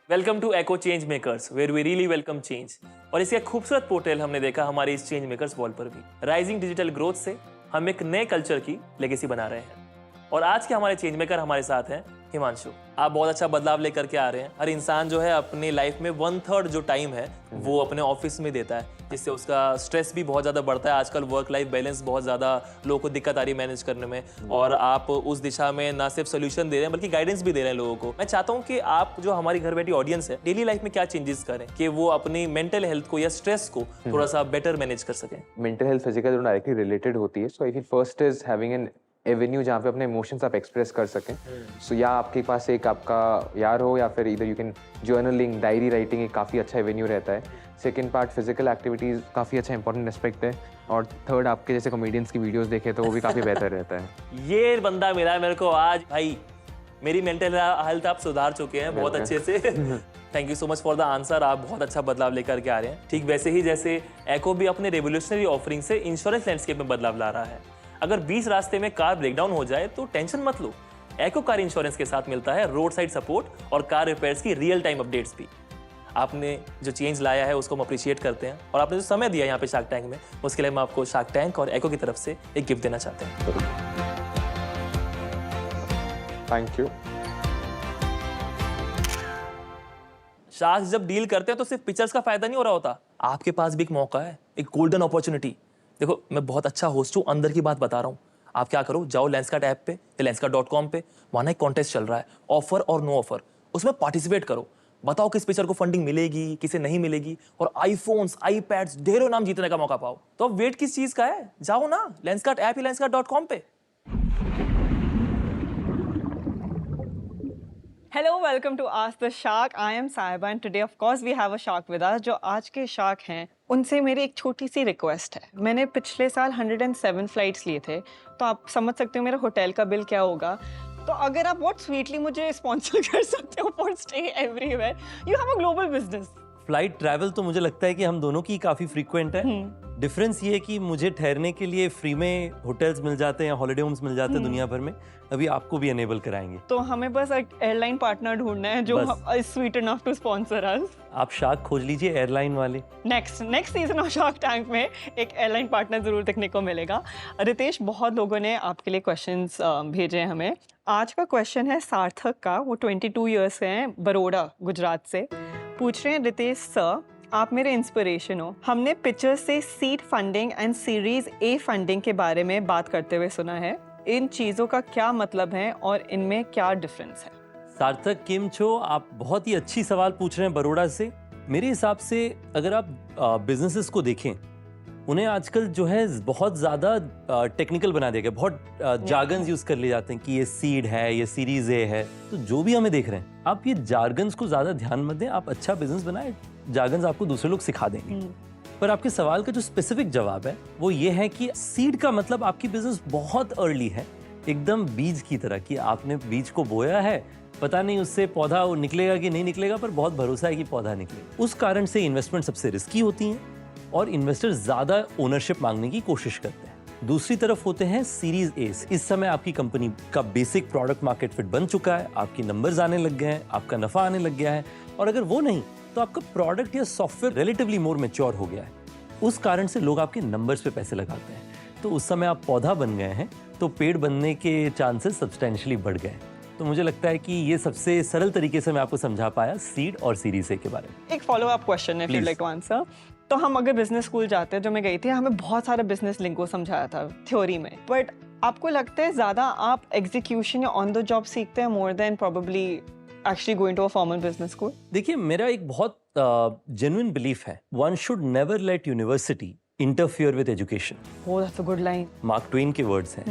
Welcome to eco change makers where we really welcome change. और इसका खूबसूरत portal हमने देखा हमारे इस change makers wall पर भी। Rising digital growth से हम एक नए कल्चर की लेगेसी बना रहे हैं। और आज के हमारे चेंज मेकर हमारे साथ हैं हिमांशु। आप बहुत अच्छा बदलाव लेकर के आ रहे हैं। हर इंसान जो है अपनी लाइफ में 1/3 जो टाइम है वो अपने ऑफिस में देता है, जिससे उसका स्ट्रेस भी बहुत ज़्यादा बढ़ता है। आजकल वर्क लाइफ बैलेंस बहुत ज़्यादा लोगों को दिक्कत आ रही है मैनेज करने में, और आप उस दिशा में ना सिर्फ सोल्यूशन दे रहे हैं बल्कि गाइडेंस भी दे रहे हैं लोगों को। मैं चाहता हूँ कि आप जो हमारी घर बैठी ऑडियंस है डेली लाइफ में क्या चेंजेस करें कि वो अपनी मेंटल हेल्थ को या स्ट्रेस को थोड़ा सा बेटर मैनेज कर सकें। मेंटल हेल्थ फिजिकल दोनों डायरेक्टली रिलेटेड होती है। So I feel first is having an avenue जहाँ पे अपने इमोशंस आप एक्सप्रेस कर सकें। सो या आपके पास एक आपका यार हो या फिर इधर you can journaling, diary writing एक काफ़ी अच्छा एवेन्यू रहता है। सेकंड पार्ट फिजिकल एक्टिविटीज़ काफ़ी अच्छा इंपॉर्टेंट एस्पेक्ट है। और थर्ड आपके जैसे कॉमेडियंस की वीडियोस देखें तो वो भी काफ़ी बेहतर रहता है। ये बंदा मिला है मेरे को आज भाई, मेरी मेंटल हेल्थ आप सुधार चुके हैं बहुत अच्छे से। Thank you so much for the answer. आप बहुत अच्छा बदलाव लेकर के आ रहे हैं। ठीक वैसे ही जैसे एको भी अपने रेवोल्यूशनरी ऑफरिंग से इंश्योरेंस लैंडस्केप में बदलाव ला रहा है। अगर 20 रास्ते में कार ब्रेकडाउन हो जाए तो टेंशन मत लो, एको कार इंश्योरेंस के साथ मिलता है रोड साइड सपोर्ट और कार रिपेयर्स की रियल टाइम अपडेट्स भी। आपने जो चेंज लाया है उसको हम अप्रिशिएट करते हैं, और आपने जो समय दिया यहाँ पे शार्क टैंक में उसके लिए हम आपको शार्क टैंक और एको की तरफ से एक गिफ्ट देना चाहते हैं। Thank you. शार्क जब डील करते हैं तो सिर्फ पिक्चर्स का फायदा नहीं हो रहा होता, आपके पास भी एक मौका है, एक गोल्डन अपॉर्चुनिटी। देखो मैं बहुत अच्छा होस्ट हूँ, अंदर की बात बता रहा हूँ। आप क्या करो, जाओ लेंसकार्ट ऐप पे या लेंसकार्ट.com पे, वहाँ एक कॉन्टेस्ट चल रहा है, ऑफर और नो ऑफर, उसमें पार्टिसिपेट करो। बताओ किस पिक्चर को फंडिंग मिलेगी, किसे नहीं मिलेगी, और आईफोन्स, आईपैड्स, ढेरों नाम जीतने का मौका पाओ। तो अब वेट किस चीज का है, जाओ ना लेंसकार्ट ऐप या लेंसकार्ट.com पे। Hello, welcome to Ask the Shark. I am Saiba and today of course we have a shark with us. जो आज के शार्क हैं उनसे मेरी एक छोटी सी रिक्वेस्ट है। मैंने पिछले साल 107 फ्लाइट्स लिए थे, तो आप समझ सकते हो मेरा होटल का बिल क्या होगा। तो अगर आप बहुत स्वीटली मुझे स्पॉन्सर कर सकते हो for stay everywhere, you have a global business. Flight travel तो मुझे लगता है कि हम दोनों की काफ़ी फ्रीक्वेंट है। डिफरेंस ये है कि मुझे ठहरने के लिए फ्री में होटल्स मिल जाते हैं, हॉलिडे होम्स मिल जाते हैं दुनिया भर में। अभी आपको भी एनेबल कराएंगे। तो हमें बस एक एयरलाइन पार्टनर ढूंढना है जो स्वीट इनफ टू स्पॉन्सर अस। आप शार्क खोज लीजिए एयरलाइन वाले। Next season of shark tank में एक एयरलाइन पार्टनर जरूर देखने को मिलेगा। रितेश, बहुत लोगों ने आपके लिए क्वेश्चंस भेजे हैं हमें। आज का क्वेश्चन है सार्थक का, वो 22 ईयर्स हैं, बरोड़ा गुजरात से। पूछ रहे हैं, रितेश सर आप मेरे इंस्पिरेशन हो। हमने पिक्चर से seed funding and series A funding के बारे में बात करते हुए सुना है, इन चीज़ों का क्या मतलब है और इनमें क्या डिफरेंस है? सार्थक किम छो, आप बहुत ही अच्छी सवाल पूछ रहे हैं बरोड़ा से। मेरे हिसाब से अगर आप बिजनेसेस को देखें, उन्हें आजकल जो है बहुत ज़्यादा टेक्निकल बना दिया गया, बहुत जार्गन्स यूज़ कर लिए जाते हैं कि ये सीड है, ये सीरीज ए है। तो जो भी हमें देख रहे हैं, आप ये जार्गन्स को ज़्यादा ध्यान मत दें, आप अच्छा बिजनेस बनाएं, जार्गन्स आपको दूसरे लोग सिखा देंगे। पर आपके सवाल का जो स्पेसिफिक जवाब है वो ये है कि सीड का मतलब आपकी बिजनेस बहुत अर्ली है, एकदम बीज की तरह, कि आपने बीज को बोया है, पता नहीं उससे पौधा निकलेगा कि नहीं निकलेगा, पर बहुत भरोसा है कि पौधा निकलेगा। उस कारण से इन्वेस्टमेंट सबसे रिस्की होती हैं और इन्वेस्टर ज्यादा ओनरशिप मांगने की कोशिश करते हैं। दूसरी तरफ होते हैं सीरीज ए। इस समय आपकी कंपनी का बेसिक प्रोडक्ट मार्केट फिट बन चुका है, आपकी नंबर्स आने लग गए हैं, आपका नफा आने लग गया है, और अगर वो नहीं तो आपका प्रोडक्ट या सॉफ्टवेयर रिलेटिवली मोर मैच्योर हो गया है। उस कारण से लोग आपके नंबर्स पे पैसे लगाते हैं। तो उस समय आप पौधा बन गए हैं, तो पेड़ बनने के चांसेस सब्सटेंशियली बढ़ गए। तो मुझे लगता है कि ये सबसे सरल तरीके से मैं आपको समझा पाया सीड और सीरीज ए के बारे में। एक फॉलो अप क्वेश्चन है, if you like to answer. तो हम अगर बिजनेस स्कूल जाते हैं, जो मैं गई थी, हमें बहुत सारा बिजनेस लिंगो समझाया था थ्योरी में, बट आपको लगता है ज्यादा आप एग्जीक्यूशन या ऑन द जॉब सीखते हैं more than probably actually going to a formal business school? देखिए, मेरा एक बहुत जेन्युइन बिलीफ है, one should never let university interfere with education. Oh, that's a good line. Mark Twain के words हैं।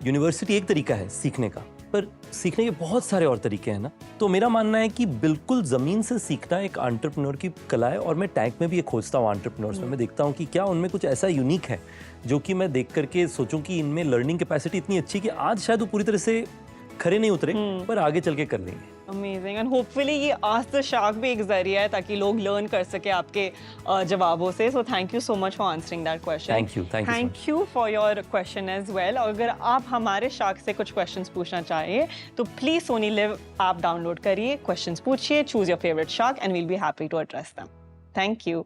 University एक तरीका है सीखने का, पर सीखने के बहुत सारे और तरीके हैं ना। तो मेरा मानना है कि बिल्कुल जमीन से सीखना एक एंटरप्रेन्योर की कला है, और मैं टैंक में भी ये खोजता हूँ एंटरप्रेन्योर्स में। मैं देखता हूँ कि क्या उनमें कुछ ऐसा यूनिक है जो कि मैं देख करके सोचूं कि इनमें लर्निंग कैपेसिटी इतनी अच्छी कि आज शायद वो पूरी तरह से खरे नहीं उतरे, पर आगे चल के कर लेंगे। Amazing. And hopefully ये Ask the Shark भी एक जरिया है ताकि लोग learn कर सके आपके जवाबों से. So thank you so much for answering that question. Thank you. Thank you so Thank you for your question as well. और अगर आप हमारे Shark से कुछ questions पूछना चाहिए तो please Sony Live app download करिए, questions पूछिए, choose your favorite Shark and we'll be happy to address them. Thank you.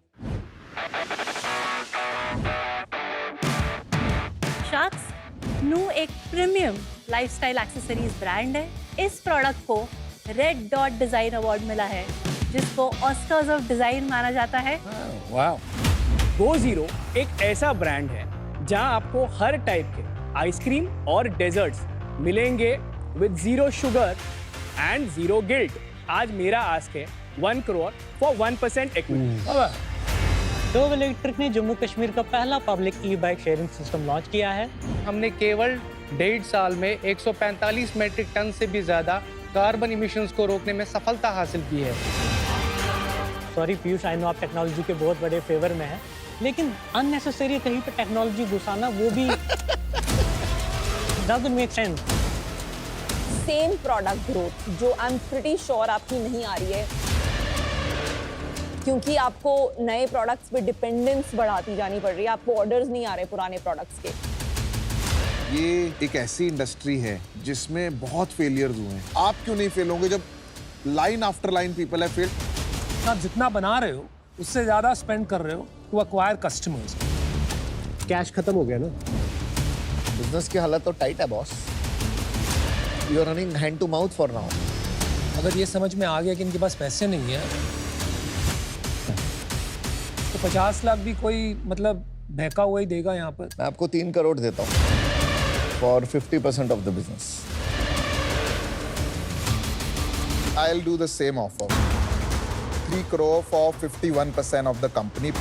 Sharks नू एक प्रीमियम लाइफस्टाइल एक्सेसरीज ब्रांड है. इस प्रोडक्ट को रेड डॉट डिजाइन अवार्ड मिला है, जिसको ऑस्कर्स ऑफ डिजाइन माना जाता है. वाह. GoZero एक ऐसा ब्रांड है जहां आपको हर टाइप के आइसक्रीम और डेजर्ट्स मिलेंगे with zero sugar and zero guilt. आज मेरा आस्क है 1 crore for 1% equity. Dove electric ने जम्मू कश्मीर का पहला पब्लिक ई बाइक शेयरिंग सिस्टम लॉन्च किया है. हमने केवल 1.5 साल में 145 मीट्रिक टन से भी ज्यादा कार्बन इमिशंस को रोकने में सफलता हासिल की है. सॉरी पीयूष, आई नो आप टेक्नोलॉजी के बहुत बड़े फेवर में हैं, लेकिन अननेसेसरी कहीं पे टेक्नोलॉजी घुसाना वो भी doesn't make sense. Same product growth जो आई एम प्रीटी श्योर आपकी नहीं आ रही है, क्योंकि आपको नए प्रोडक्ट्स पे डिपेंडेंस बढ़ाती जानी पड़ रही है. आपको ऑर्डर्स नहीं आ रहे पुराने प्रोडक्ट्स के. ये एक ऐसी इंडस्ट्री है जिसमें बहुत फेलियर्स हुए हैं. आप क्यों नहीं फेल होंगे जब लाइन आफ्टर लाइन पीपल है फेल. आप जितना बना रहे हो उससे ज्यादा स्पेंड कर रहे हो टू एक्वायर कस्टमर्स. कैश खत्म हो गया ना. बिजनेस की हालत तो टाइट है boss. You are running hand to mouth for now. अगर ये समझ में आ गया कि इनके पास पैसे नहीं है तो 50 लाख भी कोई मतलब बहका हुआ ही देगा यहाँ पर. मैं आपको 3 करोड़ देता हूँ for 50% of the business. I'll do the same offer. 3 crore for 51% of the company.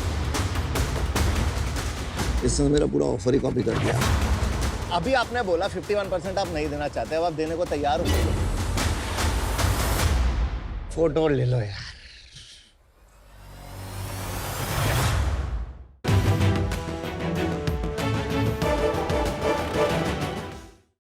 इसने मेरा पूरा ऑफर ही कॉपी कर दिया. अभी आपने बोला 51% आप नहीं देना चाहते, अब आप देने को तैयार हो. फोटो ले लो यार.